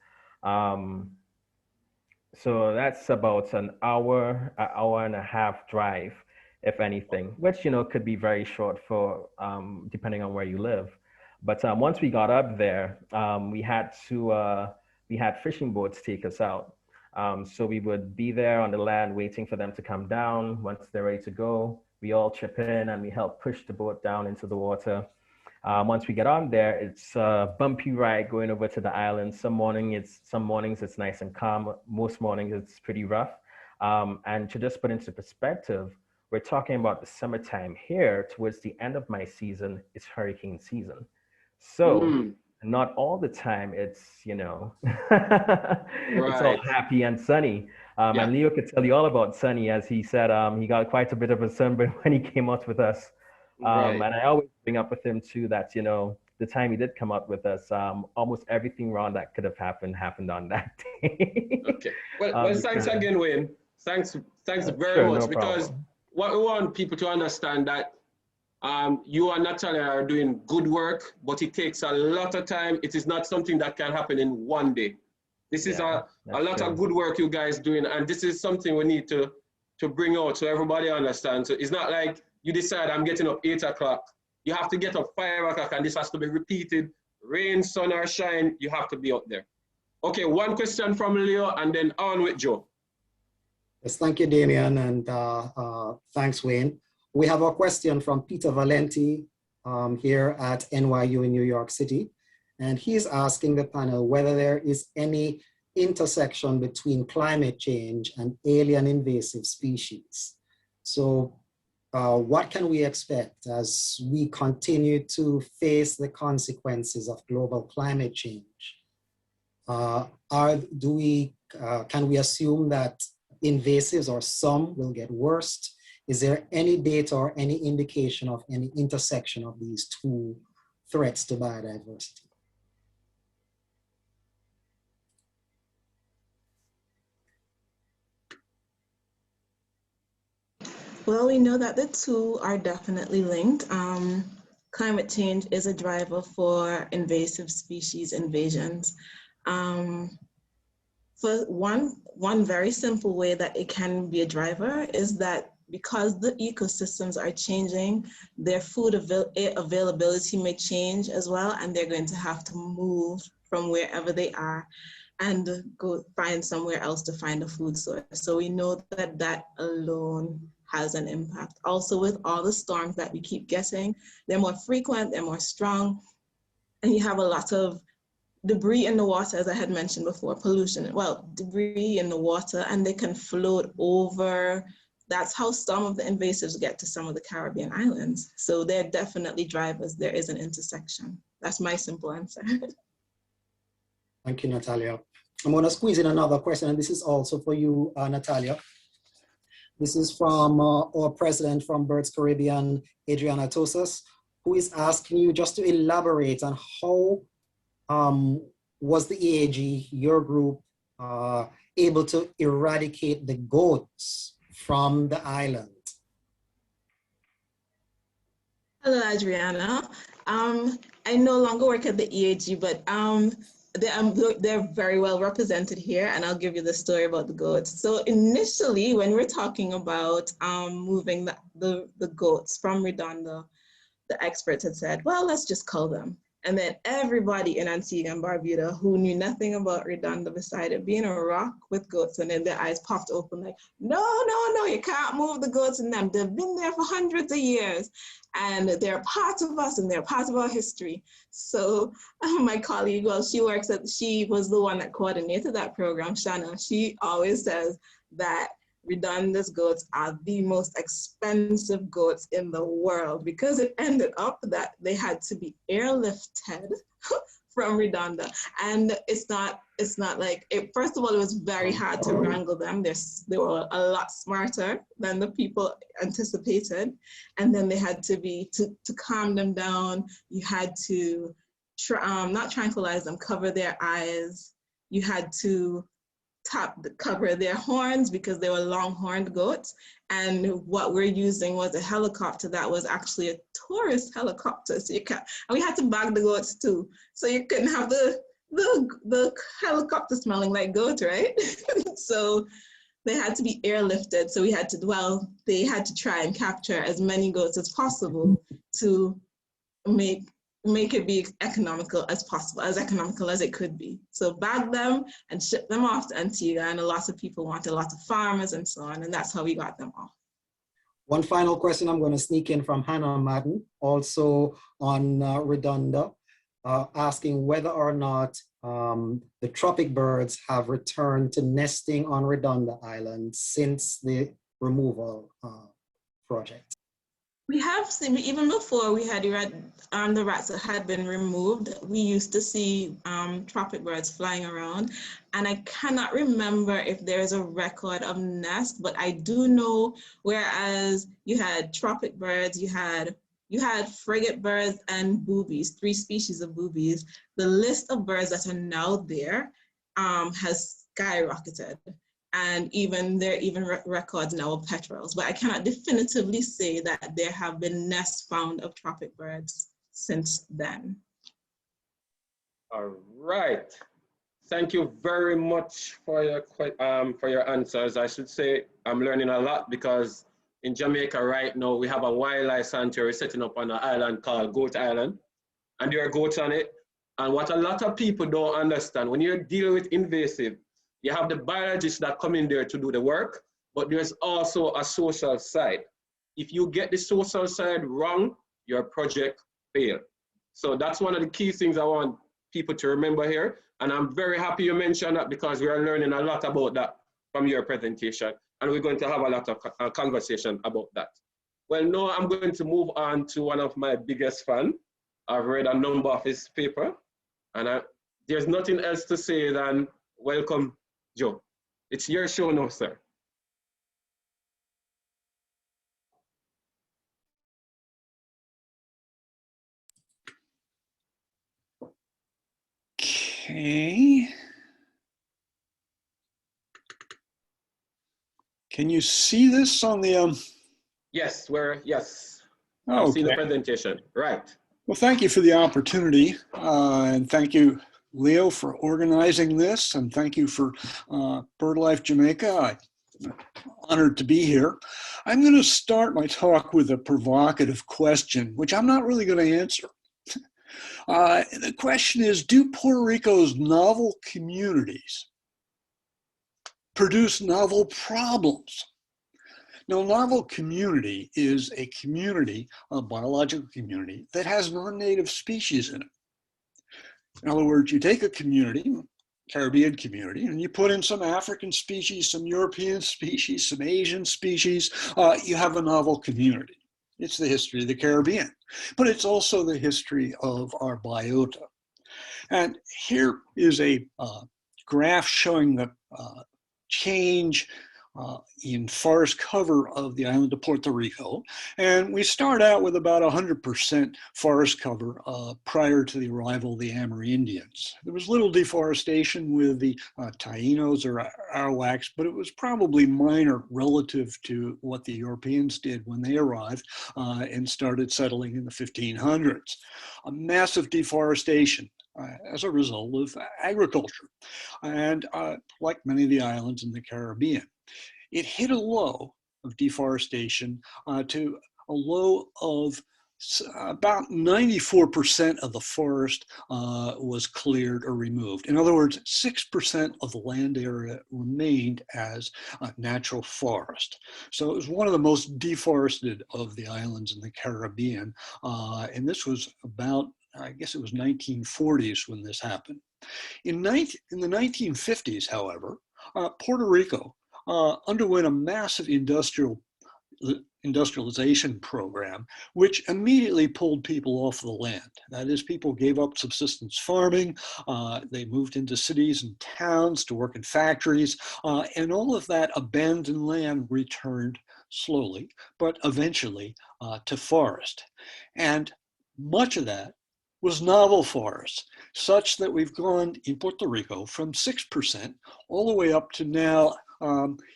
So that's about an hour and a half drive, if anything, which, could be very short for, depending on where you live. But once we got up there, we had fishing boats take us out. So we would be there on the land waiting for them to come down. Once they're ready to go, we all chip in and we help push the boat down into the water. Once we get on there, it's a bumpy ride going over to the island. Some mornings it's nice and calm. Most mornings it's pretty rough. And to just put into perspective, we're talking about the summertime here. Towards the end of my season, it's hurricane season. So not all the time it's, it's all happy and sunny. And Leo could tell you all about sunny, as he said he got quite a bit of a sunburn when he came out with us. And I always bring up with him too that, the time he did come out with us, almost everything wrong that could have happened on that day. Okay. Well, thanks again, Wayne. Thanks very much. No because what we want people to understand that you and Natalya are doing good work, but it takes a lot of time. It is not something that can happen in one day. This is a lot of good work you guys doing, and this is something we need to bring out so everybody understands. So it's not like you decide I'm getting up 8 o'clock. You have to get up 5 o'clock, and this has to be repeated Rain, sun, or shine, you have to be out there. Okay, one question from Leo, and then on with Joe. Yes, thank you, Damion, and thanks, Wayne. We have a question from Peter Valenti here at NYU in New York City. And he's asking the panel whether there is any intersection between climate change and alien invasive species. So what can we expect as we continue to face the consequences of global climate change? Can we assume that invasives or some will get worse? Is there any data or any indication of any intersection of these two threats to biodiversity? Well, we know that the two are definitely linked. Climate change is a driver for invasive species invasions. For one very simple way that it can be a driver is that because the ecosystems are changing, their food availability may change as well, and they're going to have to move from wherever they are and go find somewhere else to find a food source. So we know that that alone has an impact. Also, with all the storms that we keep getting, they're more frequent, they're more strong, and you have a lot of debris in the water, as I had mentioned before, pollution. Well, debris in the water, and they can float over. That's how some of the invasives get to some of the Caribbean islands. So they're definitely drivers. There is an intersection. That's my simple answer. Thank you, Natalya. I'm going to squeeze in another question, and this is also for you, Natalya. This is from our president from BirdsCaribbean, Adriana Tosas, who is asking you just to elaborate on how was the EAG, your group, able to eradicate the goats from the island? Hello, Adriana. I no longer work at the EAG, but they're very well represented here, and I'll give you the story about the goats. So initially, when we're talking about moving the goats from Redondo, the experts had said, well, let's just cull them. And then everybody in Antigua and Barbuda who knew nothing about Redondo beside it being a rock with goats, and then their eyes popped open like, no, you can't move the goats in them. They've been there for hundreds of years, and they're part of us, and they're part of our history. So my colleague, well, she was the one that coordinated that program, Shanna. She always says that Redondo's goats are the most expensive goats in the world, because it ended up that they had to be airlifted from Redondo. And it's not like, first of all, it was very hard to wrangle them. They were a lot smarter than the people anticipated. And then they had to to calm them down, you had to, not tranquilize them, cover their eyes. You had to cover their horns because they were long-horned goats. And what we're using was a helicopter that was actually a tourist helicopter. So and we had to bag the goats too. So you couldn't have the helicopter smelling like goat, right? So they had to be airlifted. So they had to try and capture as many goats as possible to make it be economical as possible, as economical as it could be. So bag them and ship them off to Antigua, and a lot of people wanted, lots of farmers and so on, and that's how we got them off. One final question I'm going to sneak in from Hannah Madden, also on Redondo, asking whether or not the tropic birds have returned to nesting on Redondo Island since the removal project. We have seen, even before we had the rats that had been removed, we used to see tropic birds flying around. And I cannot remember if there's a record of nests, but I do know, whereas you had tropic birds, you had frigate birds and boobies, 3 species of boobies, the list of birds that are now there has skyrocketed. And there are even records now of petrels, but I cannot definitively say that there have been nests found of tropic birds since then. All right. Thank you very much for your answers. I should say I'm learning a lot, because in Jamaica right now, we have a wildlife sanctuary setting up on an island called Goat Island, and there are goats on it. And what a lot of people don't understand, when you're dealing with invasive, you have the biologists that come in there to do the work, but there's also a social side. If you get the social side wrong, your project fails. So that's one of the key things I want people to remember here. And I'm very happy you mentioned that because we are learning a lot about that from your presentation. And we're going to have a lot of conversation about that. Well, now I'm going to move on to one of my biggest fans. I've read a number of his paper, and there's nothing else to say than welcome, Joe. It's your show now, sir. Okay. Can you see this on the Yes, yes. Okay. I've seen the presentation. Right. Well, thank you for the opportunity, and thank you, Leo, for organizing this, and thank you for BirdLife Jamaica. I'm honored to be here. I'm going to start my talk with a provocative question, which I'm not really going to answer. The question is, do Puerto Rico's novel communities produce novel problems? Now, a novel community is a community, a biological community, that has non-native species in it. In other words, you take a community, Caribbean community, and you put in some African species, some European species, some Asian species, you have a novel community. It's the history of the Caribbean, but it's also the history of our biota. And here is a graph showing the change in forest cover of the island of Puerto Rico. And we start out with about 100% forest cover prior to the arrival of the Amerindians. There was little deforestation with the Taínos or Arawaks, but it was probably minor relative to what the Europeans did when they arrived and started settling in the 1500s. A massive deforestation as a result of agriculture. And like many of the islands in the Caribbean, it hit a low of deforestation to a low of about 94% of the forest was cleared or removed. In other words, 6% of the land area remained as natural forest. So it was one of the most deforested of the islands in the Caribbean. And this was about, I guess it was 1940s when this happened. In the 1950s, however, Puerto Rico underwent a massive industrialization program, which immediately pulled people off the land. That is, people gave up subsistence farming, they moved into cities and towns to work in factories, and all of that abandoned land returned slowly, but eventually to forest. And much of that was novel forests, such that we've gone in Puerto Rico from 6% all the way up to now.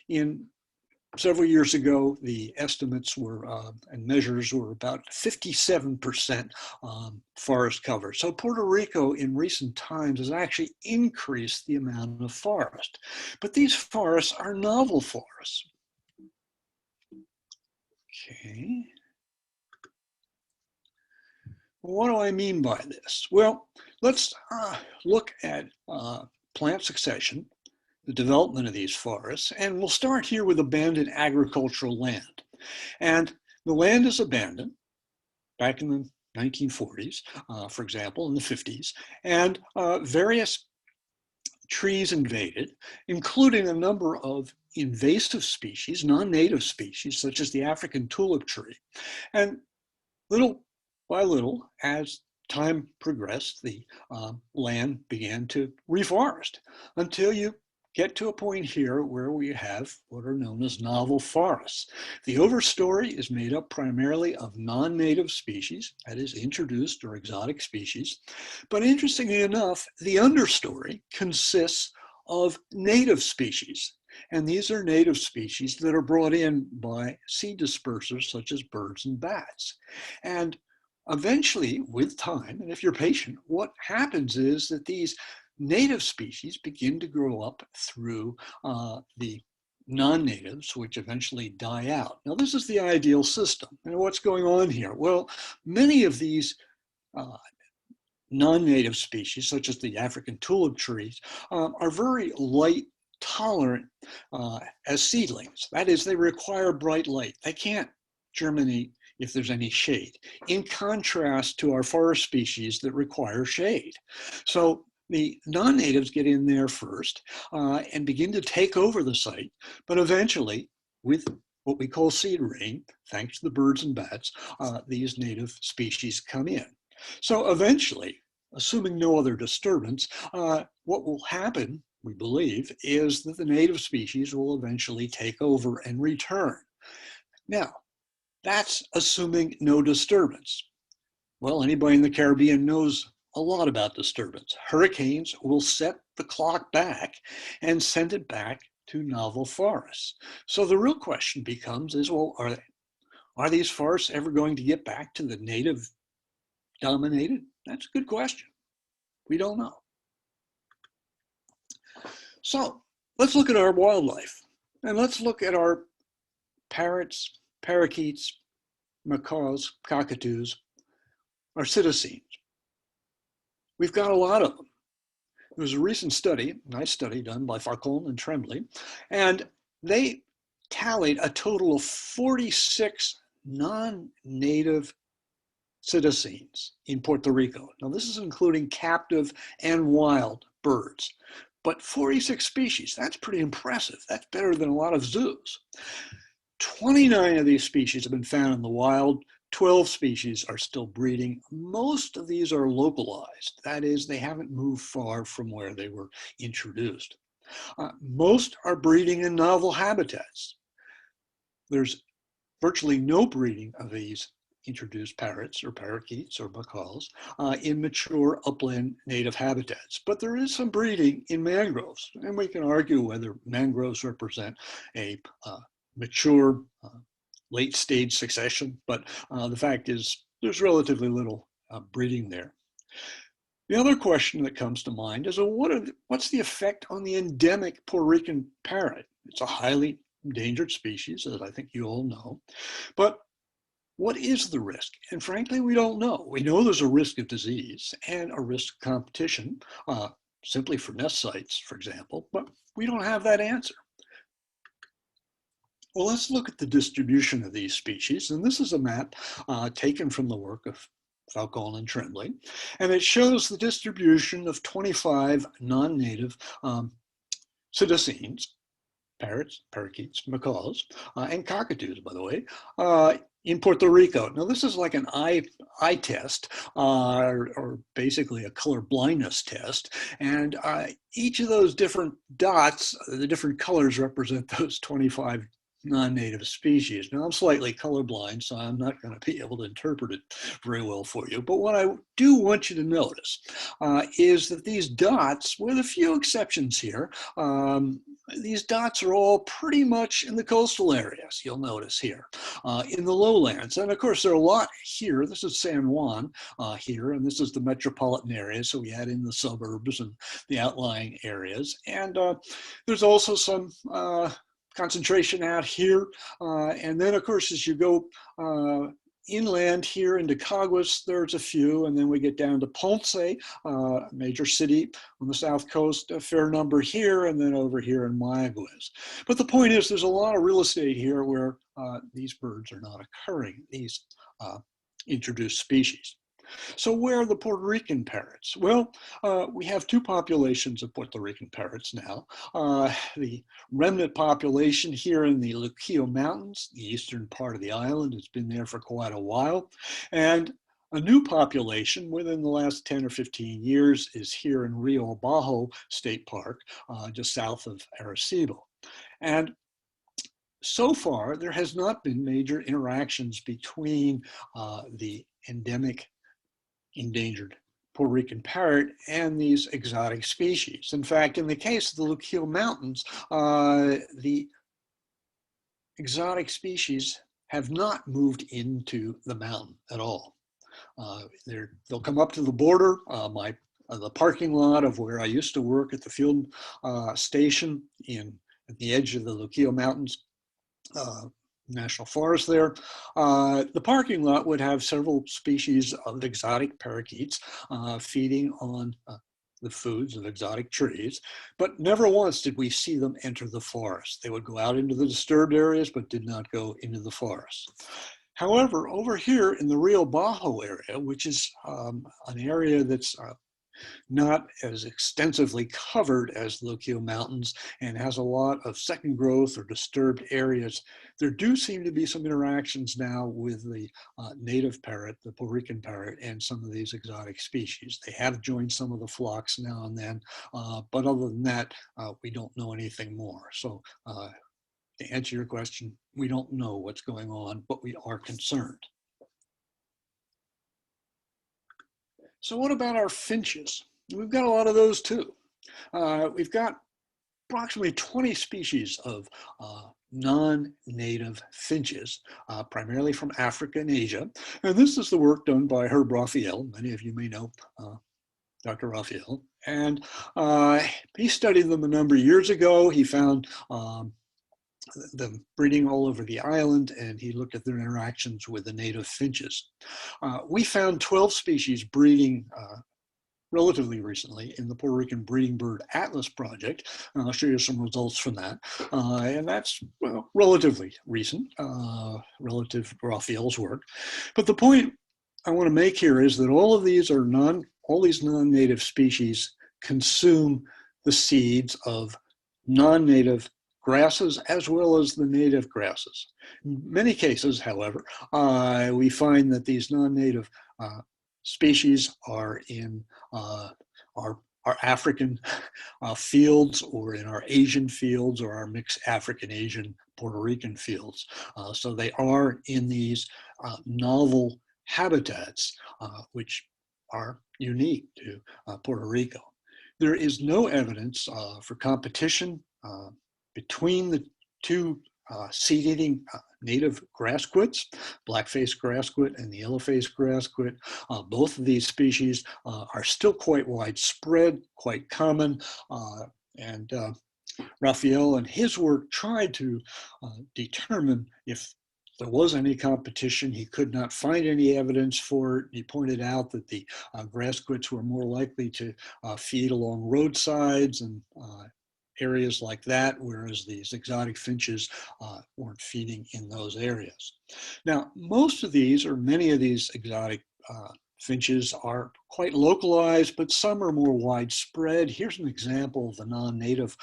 In several years ago, the estimates were and measures were about 57% forest cover. So Puerto Rico in recent times has actually increased the amount of forest. But these forests are novel forests. Okay. What do I mean by this? Well, let's look at plant succession, the development of these forests, and we'll start here with abandoned agricultural land. And the land is abandoned back in the 1940s, for example, in the 50s, and various trees invaded, including a number of invasive species, non-native species, such as the African tulip tree. And little by little, as time progressed, the land began to reforest until you get to a point here where we have what are known as novel forests. The overstory is made up primarily of non-native species, that is introduced or exotic species. But interestingly enough, the understory consists of native species. And these are native species that are brought in by seed dispersers such as birds and bats. And eventually, with time, and if you're patient, what happens is that these native species begin to grow up through the non-natives, which eventually die out. Now, this is the ideal system. And what's going on here? Well, many of these non-native species, such as the African tulip trees, are very light tolerant as seedlings. That is, they require bright light. They can't germinate if there's any shade, in contrast to our forest species that require shade. So the non-natives get in there first and begin to take over the site, but eventually, with what we call seed rain, thanks to the birds and bats, these native species come in. So eventually, assuming no other disturbance, what will happen, we believe, is that the native species will eventually take over and return. Now, that's assuming no disturbance. Well, anybody in the Caribbean knows a lot about disturbance. Hurricanes will set the clock back and send it back to novel forests. So the real question becomes is, well, are these forests ever going to get back to the native dominated? That's a good question. We don't know. So let's look at our wildlife, and let's look at our parrots, parakeets, macaws, cockatoos, our citizens. We've got a lot of them. There was a recent study, a nice study done by Farcon and Tremblay, and they tallied a total of 46 non-native citizens in Puerto Rico. Now, this is including captive and wild birds, but 46 species, that's pretty impressive. That's better than a lot of zoos. 29 of these species have been found in the wild. 12 species are still breeding. Most of these are localized. That is, they haven't moved far from where they were introduced. Most are breeding in novel habitats. There's virtually no breeding of these introduced parrots or parakeets or macaws in mature upland native habitats. But there is some breeding in mangroves, and we can argue whether mangroves represent a mature late stage succession, but the fact is there's relatively little breeding there. The other question that comes to mind is, what's the effect on the endemic Puerto Rican parrot? It's a highly endangered species, as I think you all know, but what is the risk? And frankly, we don't know. We know there's a risk of disease and a risk of competition, simply for nest sites, for example, but we don't have that answer. Well, let's look at the distribution of these species. And this is a map taken from the work of Falcon and Tremblay. And it shows the distribution of 25 non-native citizens, parrots, parakeets, macaws, and cockatoos, by the way, in Puerto Rico. Now, this is like an eye test, or basically a color blindness test. And each of those different dots, the different colors represent those 25 non-native species. Now, I'm slightly colorblind, so I'm not going to be able to interpret it very well for you. But what I do want you to notice is that these dots, with a few exceptions here, these dots are all pretty much in the coastal areas, you'll notice here, in the lowlands. And of course, there are a lot here. This is San Juan here, and this is the metropolitan area. So we add in the suburbs and the outlying areas. And there's also some concentration out here. And then, of course, as you go inland here into Caguas, there's a few, and then we get down to Ponce, major city on the south coast, a fair number here, and then over here in Mayaguez. But the point is, there's a lot of real estate here where these birds are not occurring, these introduced species. So where are the Puerto Rican parrots? Well, we have two populations of Puerto Rican parrots now. The remnant population here in the Luquillo Mountains, the eastern part of the island, has been there for quite a while. And a new population within the last 10 or 15 years is here in Rio Bajo State Park, just south of Arecibo. And so far, there has not been major interactions between the endemic endangered Puerto Rican parrot and these exotic species. In fact, in the case of the Luquillo Mountains, the exotic species have not moved into the mountain at all. They'll come up to the border. The parking lot of where I used to work at the field station at the edge of the Luquillo Mountains National Forest there. The parking lot would have several species of exotic parakeets feeding on the foods of exotic trees, but never once did we see them enter the forest. They would go out into the disturbed areas, but did not go into the forest. However, over here in the Rio Bajo area, which is an area that's not as extensively covered as Loquio Mountains and has a lot of second growth or disturbed areas, there do seem to be some interactions now with the native parrot, the Puerto Rican parrot, and some of these exotic species. They have joined some of the flocks now and then, but other than that, we don't know anything more. So to answer your question, we don't know what's going on, but we are concerned. So what about our finches? We've got a lot of those too. We've got approximately 20 species of non-native finches, primarily from Africa and Asia. And this is the work done by Herb Raphael. Many of you may know Dr. Raphael. And he studied them a number of years ago. He found them breeding all over the island, and he looked at their interactions with the native finches. We found 12 species breeding relatively recently in the Puerto Rican Breeding Bird Atlas project. And I'll show you some results from that. And that's relatively recent, relative to Raphael's work. But the point I want to make here is that all of these are all these non-native species consume the seeds of non-native grasses as well as the native grasses. In many cases, however, we find that these non-native species are in our African fields, or in our Asian fields, or our mixed African-Asian Puerto Rican fields. So they are in these novel habitats, which are unique to Puerto Rico. There is no evidence for competition between the two seed-eating native grassquits, black-faced grassquit and the yellow-faced grassquit. Both of these species are still quite widespread, quite common, and Raphael and his work tried to determine if there was any competition. He could not find any evidence for it. He pointed out that the grassquits were more likely to feed along roadsides and areas like that, whereas these exotic finches weren't feeding in those areas. Now, most of these, or many of these exotic finches are quite localized, but some are more widespread. Here's an example of the non-native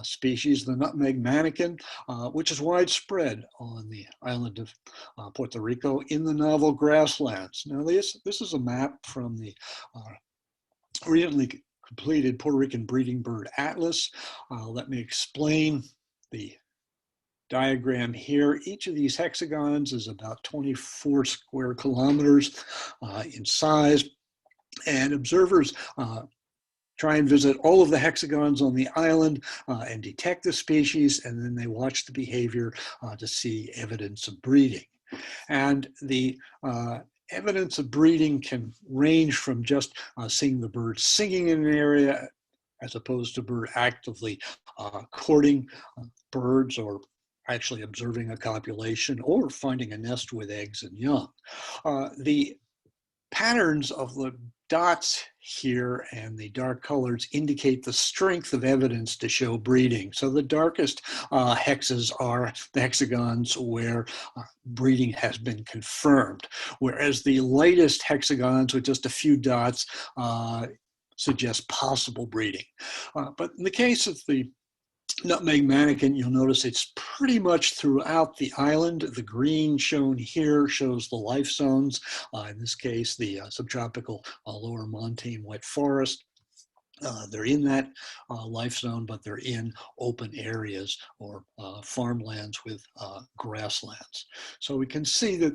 species, the nutmeg manikin, which is widespread on the island of Puerto Rico in the novel grasslands. Now, this is a map from the recently completed Puerto Rican Breeding Bird Atlas. Let me explain the diagram here. Each of these hexagons is about 24 square kilometers in size, and observers try and visit all of the hexagons on the island and detect the species, and then they watch the behavior to see evidence of breeding. And the evidence of breeding can range from just seeing the bird singing in an area, as opposed to bird actively courting birds, or actually observing a copulation, or finding a nest with eggs and young. The patterns of the dots here and the dark colors indicate the strength of evidence to show breeding. So the darkest hexes are the hexagons where breeding has been confirmed, whereas the lightest hexagons with just a few dots suggest possible breeding. But in the case of the nutmeg manikin, you'll notice it's pretty much throughout the island. The green shown here shows the life zones. In this case, the subtropical lower montane wet forest. They're in that life zone, but they're in open areas or farmlands with grasslands. So we can see that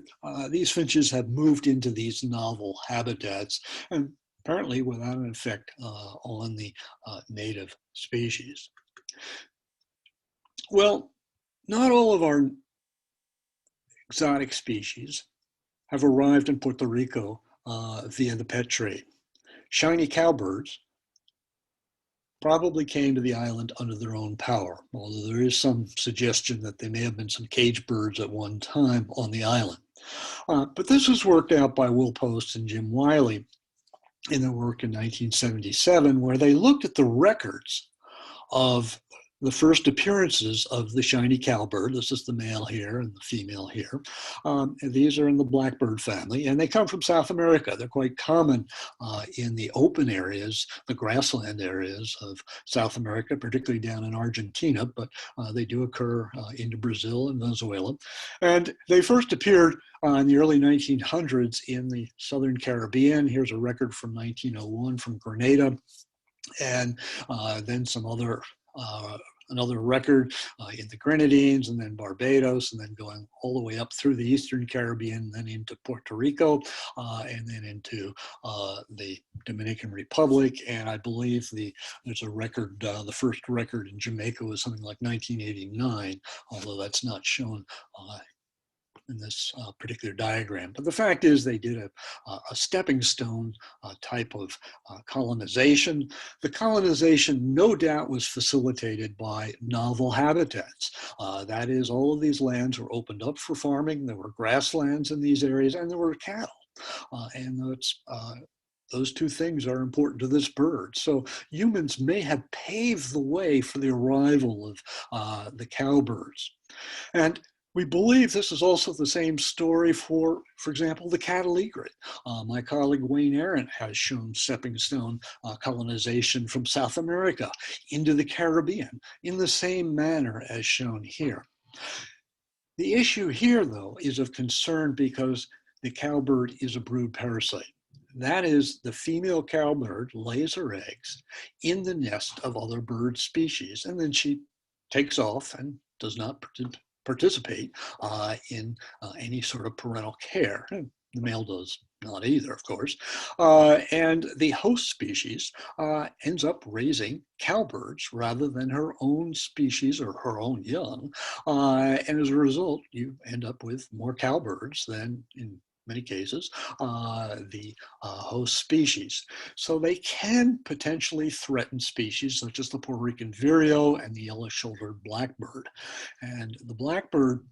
these finches have moved into these novel habitats, and apparently without an effect on the native species. Well, not all of our exotic species have arrived in Puerto Rico via the pet trade. Shiny cowbirds probably came to the island under their own power, although there is some suggestion that there may have been some cage birds at one time on the island. But this was worked out by Will Post and Jim Wiley in their work in 1977, where they looked at the records of the first appearances of the shiny cowbird. This is the male here and the female here. And these are in the blackbird family, and they come from South America. They're quite common in the open areas, the grassland areas of South America, particularly down in Argentina, but they do occur into Brazil and Venezuela. And they first appeared in the early 1900s in the Southern Caribbean. Here's a record from 1901 from Grenada, and then some other another record in the Grenadines, and then Barbados, and then going all the way up through the Eastern Caribbean, then into Puerto Rico, and then into the Dominican Republic. And I believe there's a record, the first record in Jamaica was something like 1989, although that's not shown in this particular diagram. But the fact is they did a stepping stone type of colonization. The colonization no doubt was facilitated by novel habitats. That is, all of these lands were opened up for farming. There were grasslands in these areas, and there were cattle. And those two things are important to this bird. So humans may have paved the way for the arrival of the cowbirds. And we believe this is also the same story for example, the cattle egret. My colleague Wayne Arendt has shown stepping stone colonization from South America into the Caribbean in the same manner as shown here. The issue here, though, is of concern because the cowbird is a brood parasite. That is, the female cowbird lays her eggs in the nest of other bird species, and then she takes off and does not participate in any sort of parental care. The male does not either, of course. And the host species ends up raising cowbirds rather than her own species or her own young. And as a result, you end up with more cowbirds than, in many cases, the host species. So they can potentially threaten species such as the Puerto Rican vireo and the yellow-shouldered blackbird. And the blackbird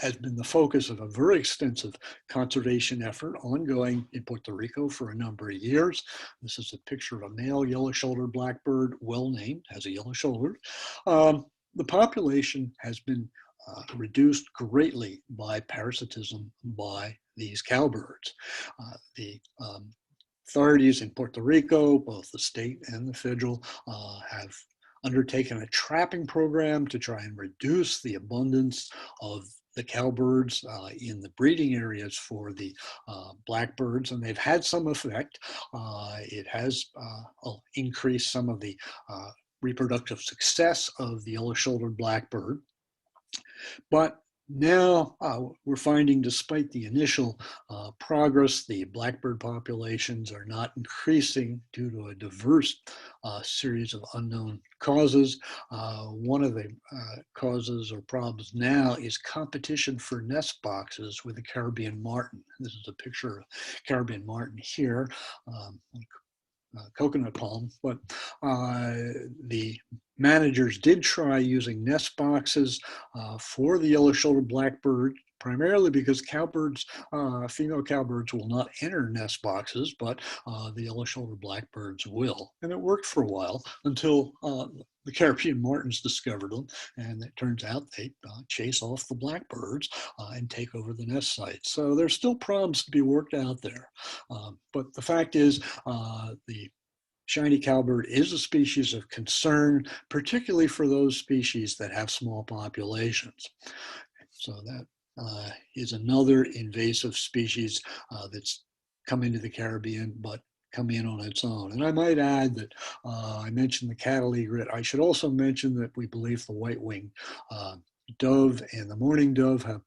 has been the focus of a very extensive conservation effort ongoing in Puerto Rico for a number of years. This is a picture of a male yellow-shouldered blackbird, well named, has a yellow shoulder. The population has been reduced greatly by parasitism by these cowbirds. The authorities in Puerto Rico, both the state and the federal, have undertaken a trapping program to try and reduce the abundance of the cowbirds in the breeding areas for the blackbirds, and they've had some effect. It has increased some of the reproductive success of the yellow-shouldered blackbird. But now we're finding, despite the initial progress, the blackbird populations are not increasing due to a diverse series of unknown causes. One of the causes or problems now is competition for nest boxes with the Caribbean martin. This is a picture of Caribbean martin here. Coconut palm, but the managers did try using nest boxes for the yellow-shouldered blackbird, primarily because cowbirds, female cowbirds will not enter nest boxes, but the yellow-shouldered blackbirds will. And it worked for a while until the Caribbean martins discovered them, and it turns out they chase off the blackbirds and take over the nest sites. So there's still problems to be worked out there. But the fact is, the shiny cowbird is a species of concern, particularly for those species that have small populations. So that is another invasive species that's come into the Caribbean, but come in on its own. And I might add that I mentioned the cattle egret. I should also mention that we believe the white-winged dove and the mourning dove have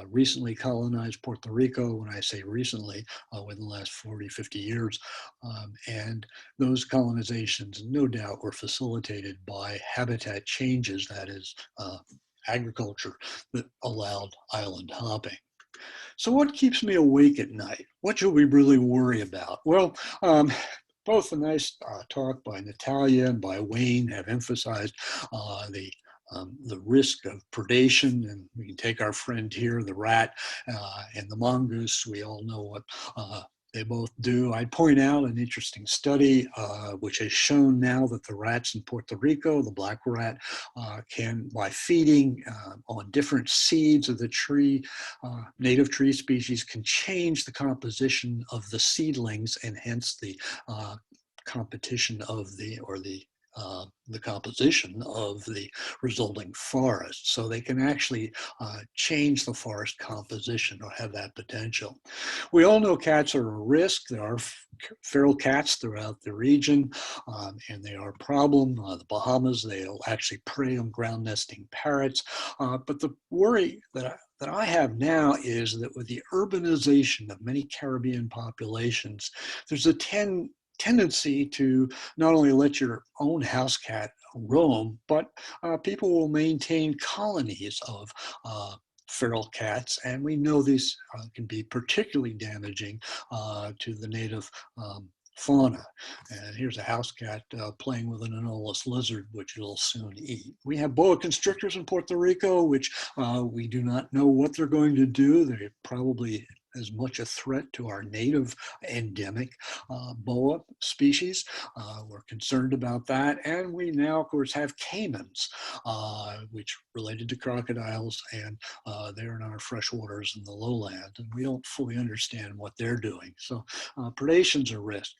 recently colonized Puerto Rico. When I say recently, within the last 40, 50 years. And those colonizations no doubt were facilitated by habitat changes, that is agriculture, that allowed island hopping. So what keeps me awake at night? What should we really worry about? Well, both a nice talk by Natalya and by Wayne have emphasized the risk of predation. And we can take our friend here, the rat and the mongoose. We all know what they both do. I'd point out an interesting study which has shown now that the rats in Puerto Rico, the black rat, can, by feeding on different seeds of the tree, native tree species, can change the composition of the seedlings and hence the competition of the composition of the resulting forest. So they can actually change the forest composition or have that potential. We all know cats are a risk. There are feral cats throughout the region, and they are a problem. The Bahamas, they'll actually prey on ground nesting parrots. But the worry that I have now is that with the urbanization of many Caribbean populations, there's a tendency to not only let your own house cat roam, but people will maintain colonies of feral cats. And we know these can be particularly damaging to the native fauna. And here's a house cat playing with an anolis lizard, which it'll soon eat. We have boa constrictors in Puerto Rico, which we do not know what they're going to do. They're probably as much a threat to our native endemic boa species. We're concerned about that. And we now, of course, have caimans, which related to crocodiles, and they're in our freshwaters in the lowland. And we don't fully understand what they're doing. So predation's a risk.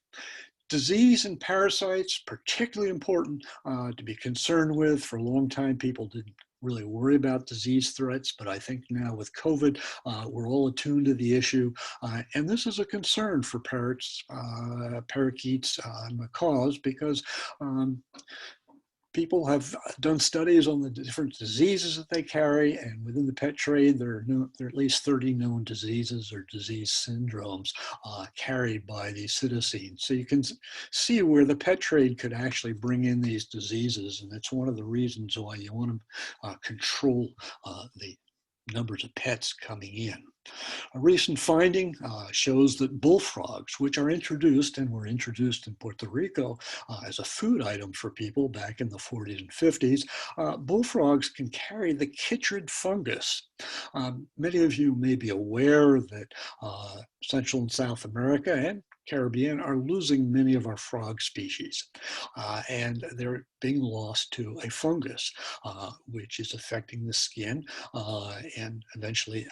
Disease and parasites, particularly important to be concerned with. For a long time, people didn't really worry about disease threats, but I think now with COVID, we're all attuned to the issue. And this is a concern for parrots, parakeets, and macaws, because people have done studies on the different diseases that they carry, and within the pet trade, there are at least 30 known diseases or disease syndromes carried by these cetaceans. So you can see where the pet trade could actually bring in these diseases, and it's one of the reasons why you want to control the numbers of pets coming in. A recent finding shows that bullfrogs, which are introduced and were introduced in Puerto Rico as a food item for people back in the 40s and 50s, bullfrogs can carry the chytrid fungus. Many of you may be aware that Central and South America and Caribbean are losing many of our frog species, and they're being lost to a fungus, which is affecting the skin and eventually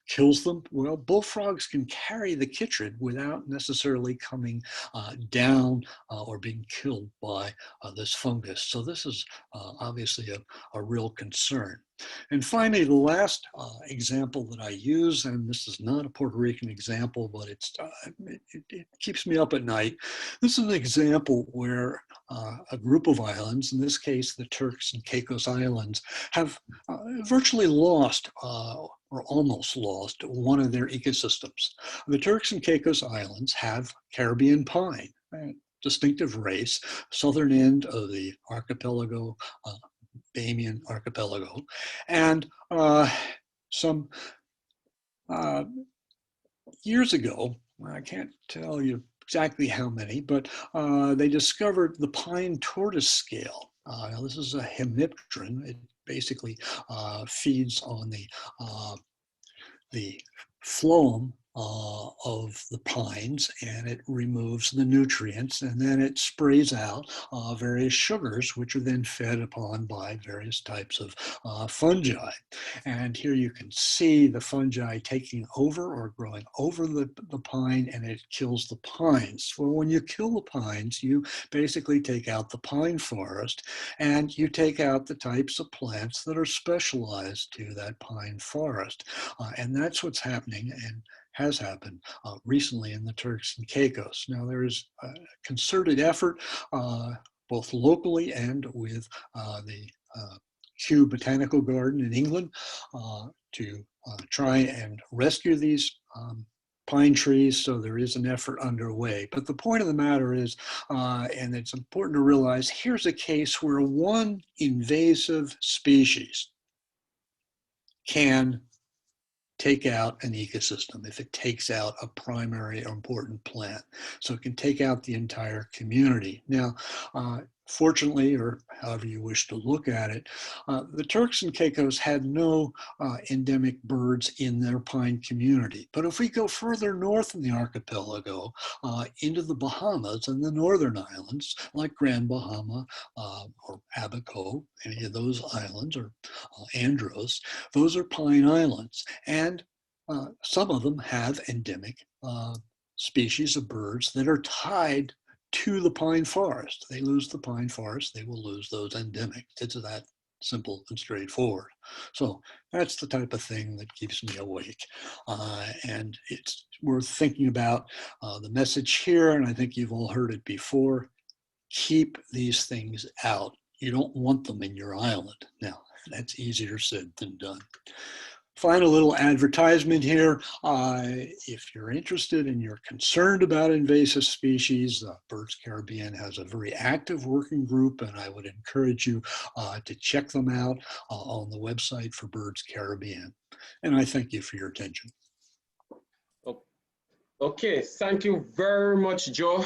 kills them. Well, bullfrogs can carry the chytrid without necessarily coming down or being killed by this fungus. So this is obviously a real concern. And finally, the last example that I use, and this is not a Puerto Rican example, but it keeps me up at night. This is an example where a group of islands, in this case, the Turks and Caicos Islands, have virtually lost or almost lost one of their ecosystems. The Turks and Caicos Islands have Caribbean pine, a distinctive race, southern end of the archipelago, Damion archipelago, and some years ago, I can't tell you exactly how many, but they discovered the pine tortoise scale. Now this is a hemipteran. It basically feeds on the phloem of the pines, and it removes the nutrients, and then it sprays out various sugars, which are then fed upon by various types of fungi. And here you can see the fungi taking over or growing over the pine, and it kills the pines. Well, when you kill the pines, you basically take out the pine forest, and you take out the types of plants that are specialized to that pine forest. And that's what's happening and has happened recently in the Turks and Caicos. Now there is a concerted effort both locally and with the Kew Botanical Garden in England to try and rescue these pine trees. So there is an effort underway. But the point of the matter is, and it's important to realize, here's a case where one invasive species can take out an ecosystem, if it takes out a primary or important plant. So it can take out the entire community. Now, fortunately, or however you wish to look at it, the Turks and Caicos had no endemic birds in their pine community. But if we go further north in the archipelago, into the Bahamas and the northern islands, like Grand Bahama or Abaco, any of those islands, or Andros, those are pine islands. And some of them have endemic species of birds that are tied to the pine forest. They lose the pine forest, they will lose those endemics. It's that simple and straightforward. So that's the type of thing that keeps me awake. And it's worth thinking about the message here, and I think you've all heard it before. Keep these things out. You don't want them in your island. Now, that's easier said than done. Final little advertisement here. If you're interested and you're concerned about invasive species, BirdsCaribbean has a very active working group, and I would encourage you to check them out on the website for BirdsCaribbean. And I thank you for your attention. Okay, thank you very much, Joe.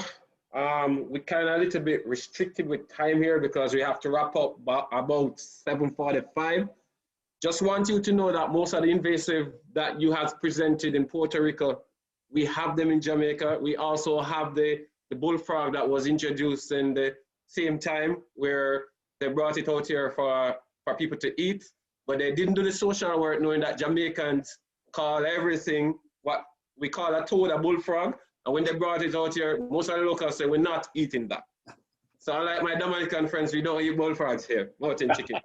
We kind of a little bit restricted with time here because we have to wrap up about 7:45. Just want you to know that most of the invasive that you have presented in Puerto Rico, we have them in Jamaica. We also have the bullfrog that was introduced in the same time where they brought it out here for people to eat, but they didn't do the social work knowing that Jamaicans call everything what we call a toad a bullfrog. And when they brought it out here, most of the locals say we're not eating that. So unlike my Dominican friends, we don't eat bullfrogs here, mountain chicken.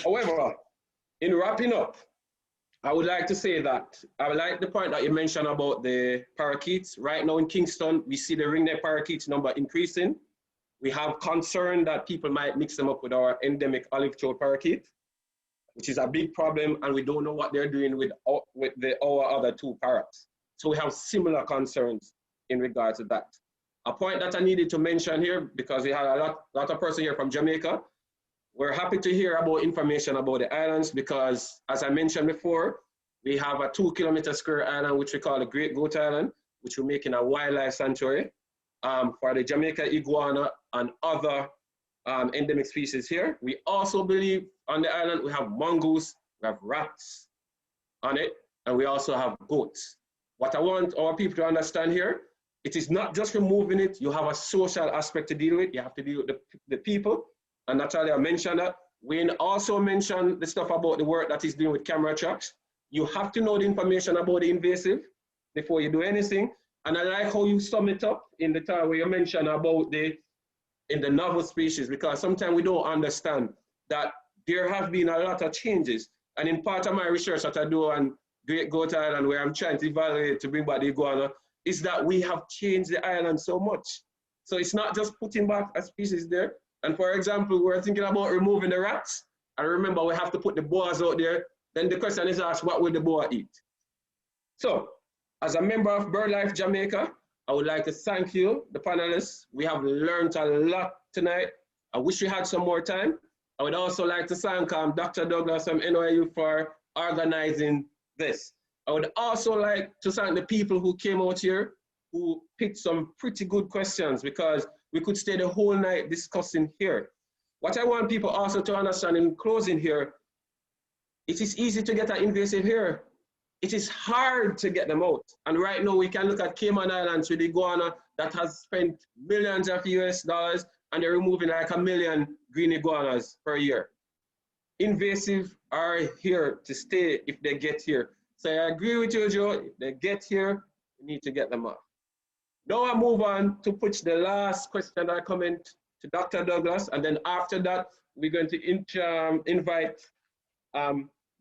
However, in wrapping up, I would like to say that I like the point that you mentioned about the parakeets. Right now in Kingston, we see the ringneck parakeets number increasing. We have concern that people might mix them up with our endemic olive-throat parakeet, which is a big problem, and we don't know what they're doing with our other two parrots. So we have similar concerns in regard to that. A point that I needed to mention here, because we had a lot of person here from Jamaica, we're happy to hear about information about the islands because, as I mentioned before, we have a 2 kilometer square island, which we call the Great Goat Island, which we're making a wildlife sanctuary for the Jamaica iguana and other endemic species here. We also believe on the island we have mongoose, we have rats on it, and we also have goats. What I want our people to understand here, it is not just removing it, you have a social aspect to deal with, you have to deal with the people. And Natalya mentioned that. Wayne also mentioned the stuff about the work that he's doing with camera tracks. You have to know the information about the invasive before you do anything. And I like how you sum it up in the time where you mentioned about the novel species, because sometimes we don't understand that there have been a lot of changes. And in part of my research that I do on Great Goat Island, where I'm trying to evaluate to bring back the iguana, is that we have changed the island so much. So it's not just putting back a species there. And for example, we're thinking about removing the rats. And remember, we have to put the boas out there. Then the question is asked, what will the boa eat? So, as a member of BirdLife Jamaica, I would like to thank you, the panelists. We have learned a lot tonight. I wish we had some more time. I would also like to thank Dr. Douglas from NYU for organizing this. I would also like to thank the people who came out here, who picked some pretty good questions, because we could stay the whole night discussing here. What I want people also to understand in closing here, it is easy to get an invasive here. It is hard to get them out. And right now we can look at Cayman Islands with iguana that has spent millions of US dollars and they're removing like 1 million green iguanas per year. Invasive are here to stay if they get here. So I agree with you, Joe, if they get here, we need to get them off. Now I move on to put the last question or comment to Dr. Douglas, and then after that, we're going to invite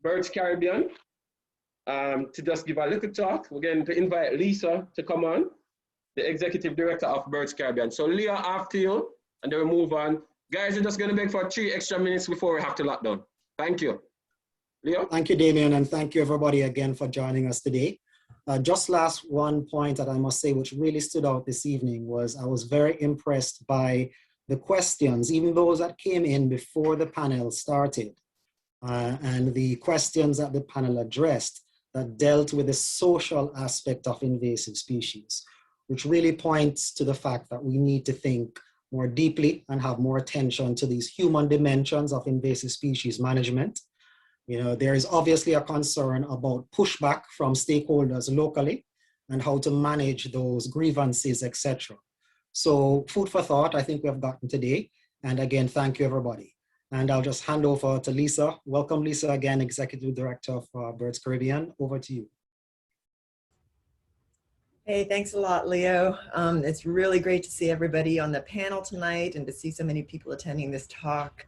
BirdsCaribbean to just give a little talk. We're going to invite Lisa to come on, the Executive Director of BirdsCaribbean. So Leah, after you, and then we move on. Guys, we're just going to beg for 3 extra minutes before we have to lock down. Thank you. Leo? Thank you, Damion, and thank you everybody again for joining us today. Just last one point that I must say, which really stood out this evening, was I was very impressed by the questions, even those that came in before the panel started, and the questions that the panel addressed. that dealt with the social aspect of invasive species, which really points to the fact that we need to think more deeply and have more attention to these human dimensions of invasive species management. You know, there is obviously a concern about pushback from stakeholders locally and how to manage those grievances, etc. So food for thought, I think we have gotten today. And again, thank you, everybody. And I'll just hand over to Lisa. Welcome, Lisa, again, Executive Director of BirdsCaribbean. Over to you. Hey, thanks a lot, Leo. It's really great to see everybody on the panel tonight and to see so many people attending this talk.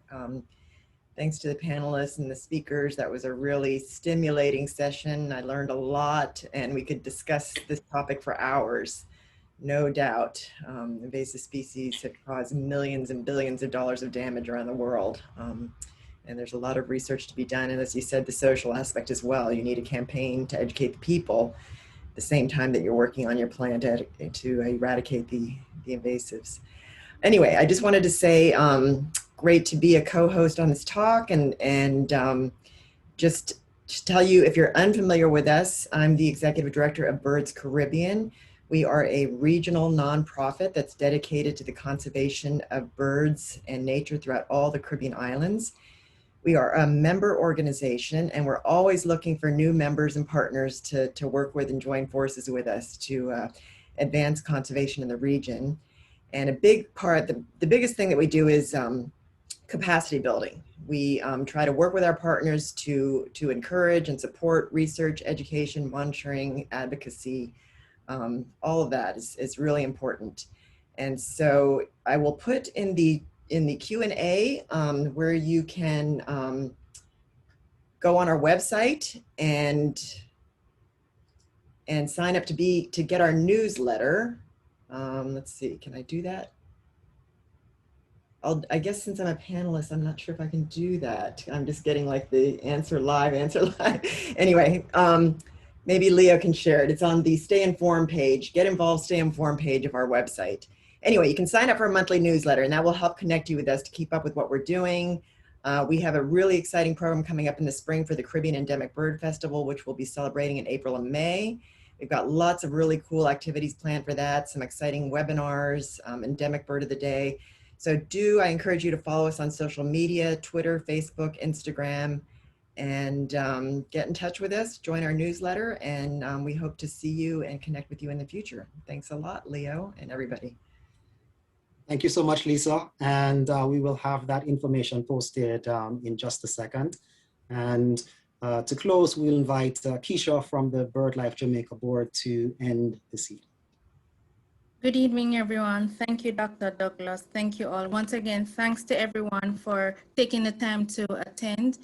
Thanks to the panelists and the speakers. That was a really stimulating session. I learned a lot and we could discuss this topic for hours, no doubt. Invasive species have caused millions and billions of dollars of damage around the world. And there's a lot of research to be done. And as you said, the social aspect as well. You need a campaign to educate the people at the same time that you're working on your plan to eradicate the invasives. Anyway, I just wanted to say, great to be a co-host on this talk and just to tell you, if you're unfamiliar with us, I'm the Executive Director of BirdsCaribbean. We are a regional nonprofit that's dedicated to the conservation of birds and nature throughout all the Caribbean islands. We are a member organization and we're always looking for new members and partners to work with and join forces with us to advance conservation in the region. And a big part, the biggest thing that we do is capacity building. We try to work with our partners to encourage and support research, education, monitoring, advocacy. All of that is really important. And so I will put in the Q&A where you can go on our website and sign up to get our newsletter. Let's see, can I do that? I guess since I'm a panelist, I'm not sure if I can do that. I'm just getting like the answer live. Anyway, maybe Leo can share it. It's on the Stay Informed page, Get Involved, Stay Informed page of our website. Anyway, you can sign up for a monthly newsletter and that will help connect you with us to keep up with what we're doing. We have a really exciting program coming up in the spring for the Caribbean Endemic Bird Festival, which we'll be celebrating in April and May. We've got lots of really cool activities planned for that, some exciting webinars, Endemic Bird of the Day. So I encourage you to follow us on social media, Twitter, Facebook, Instagram, and get in touch with us, join our newsletter, and we hope to see you and connect with you in the future. Thanks a lot, Leo, and everybody. Thank you so much, Lisa. And we will have that information posted in just a second. And to close, we'll invite Keisha from the BirdLife Jamaica board to end this evening. Good evening, everyone. Thank you, Dr. Douglas. Thank you all. Once again, thanks to everyone for taking the time to attend.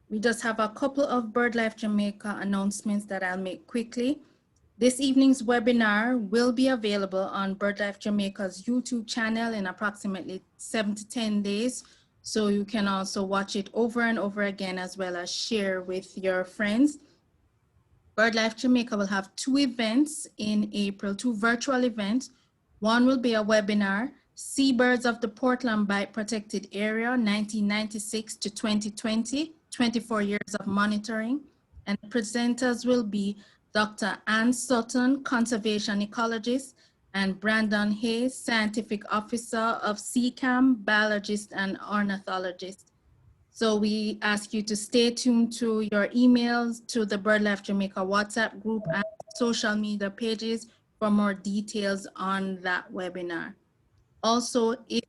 We just have a couple of BirdLife Jamaica announcements that I'll make quickly. This evening's webinar will be available on BirdLife Jamaica's YouTube channel in approximately 7 to 10 days. So you can also watch it over and over again, as well as share with your friends. BirdLife Jamaica will have 2 events in April, 2 virtual events. One will be a webinar, Seabirds of the Portland Bight Protected Area, 1996 to 2020, 24 years of monitoring. And the presenters will be Dr. Ann Sutton, conservation ecologist, and Brandon Hayes, scientific officer of CCAM, biologist and ornithologist. So we ask you to stay tuned to your emails, to the BirdLife Jamaica WhatsApp group and social media pages for more details on that webinar. Also, if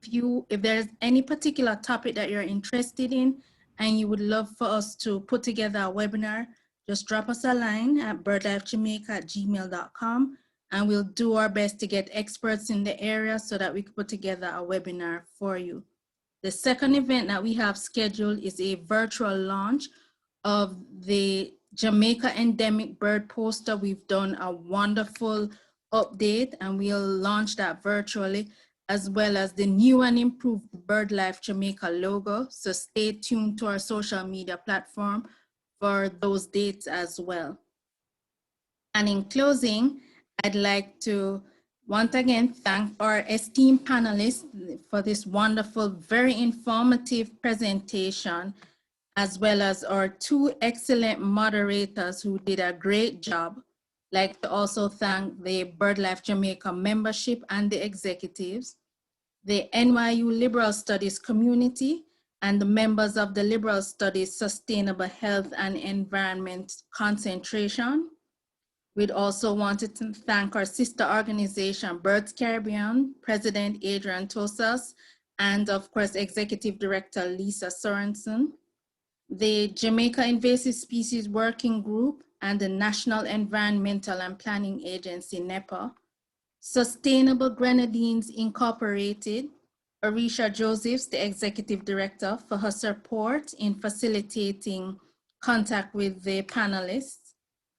there's any particular topic that you're interested in and you would love for us to put together a webinar, just drop us a line at birdlifejamaica@gmail.com and we'll do our best to get experts in the area so that we can put together a webinar for you. The second event that we have scheduled is a virtual launch of the Jamaica Endemic Bird Poster. We've done a wonderful update and we'll launch that virtually, as well as the new and improved BirdLife Jamaica logo. So stay tuned to our social media platform for those dates as well. And in closing, I'd like to once again thank our esteemed panelists for this wonderful, very informative presentation. as well as our 2 excellent moderators who did a great job. I'd like to also thank the BirdLife Jamaica membership and the executives, the NYU Liberal Studies community, and the members of the Liberal Studies Sustainable Health and Environment concentration. We'd also wanted to thank our sister organization, BirdsCaribbean, President Adrian Tosas, and of course, Executive Director Lisa Sorensen, the Jamaica Invasive Species Working Group, and the National Environmental and Planning Agency, NEPA, Sustainable Grenadines Incorporated, Arisha Josephs, the Executive Director, for her support in facilitating contact with the panelists.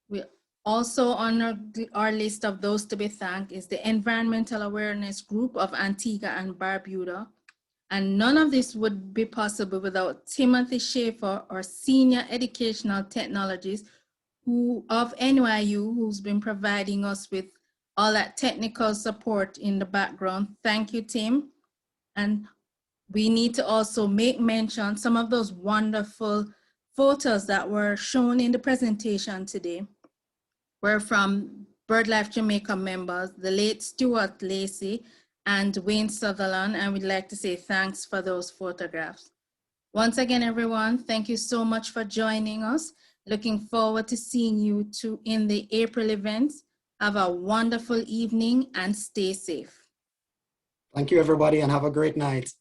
We also on our list of those to be thanked is the Environmental Awareness Group of Antigua and Barbuda. And none of this would be possible without Timothy Schaefer, our Senior Educational Technologist of NYU, who's been providing us with all that technical support in the background. Thank you, Tim. And we need to also make mention some of those wonderful photos that were shown in the presentation today were from BirdLife Jamaica members, the late Stuart Lacey and Wayne Sutherland, and we'd like to say thanks for those photographs. Once again, everyone, thank you so much for joining us. Looking forward to seeing you in the April events. Have a wonderful evening and stay safe. Thank you, everybody, and have a great night.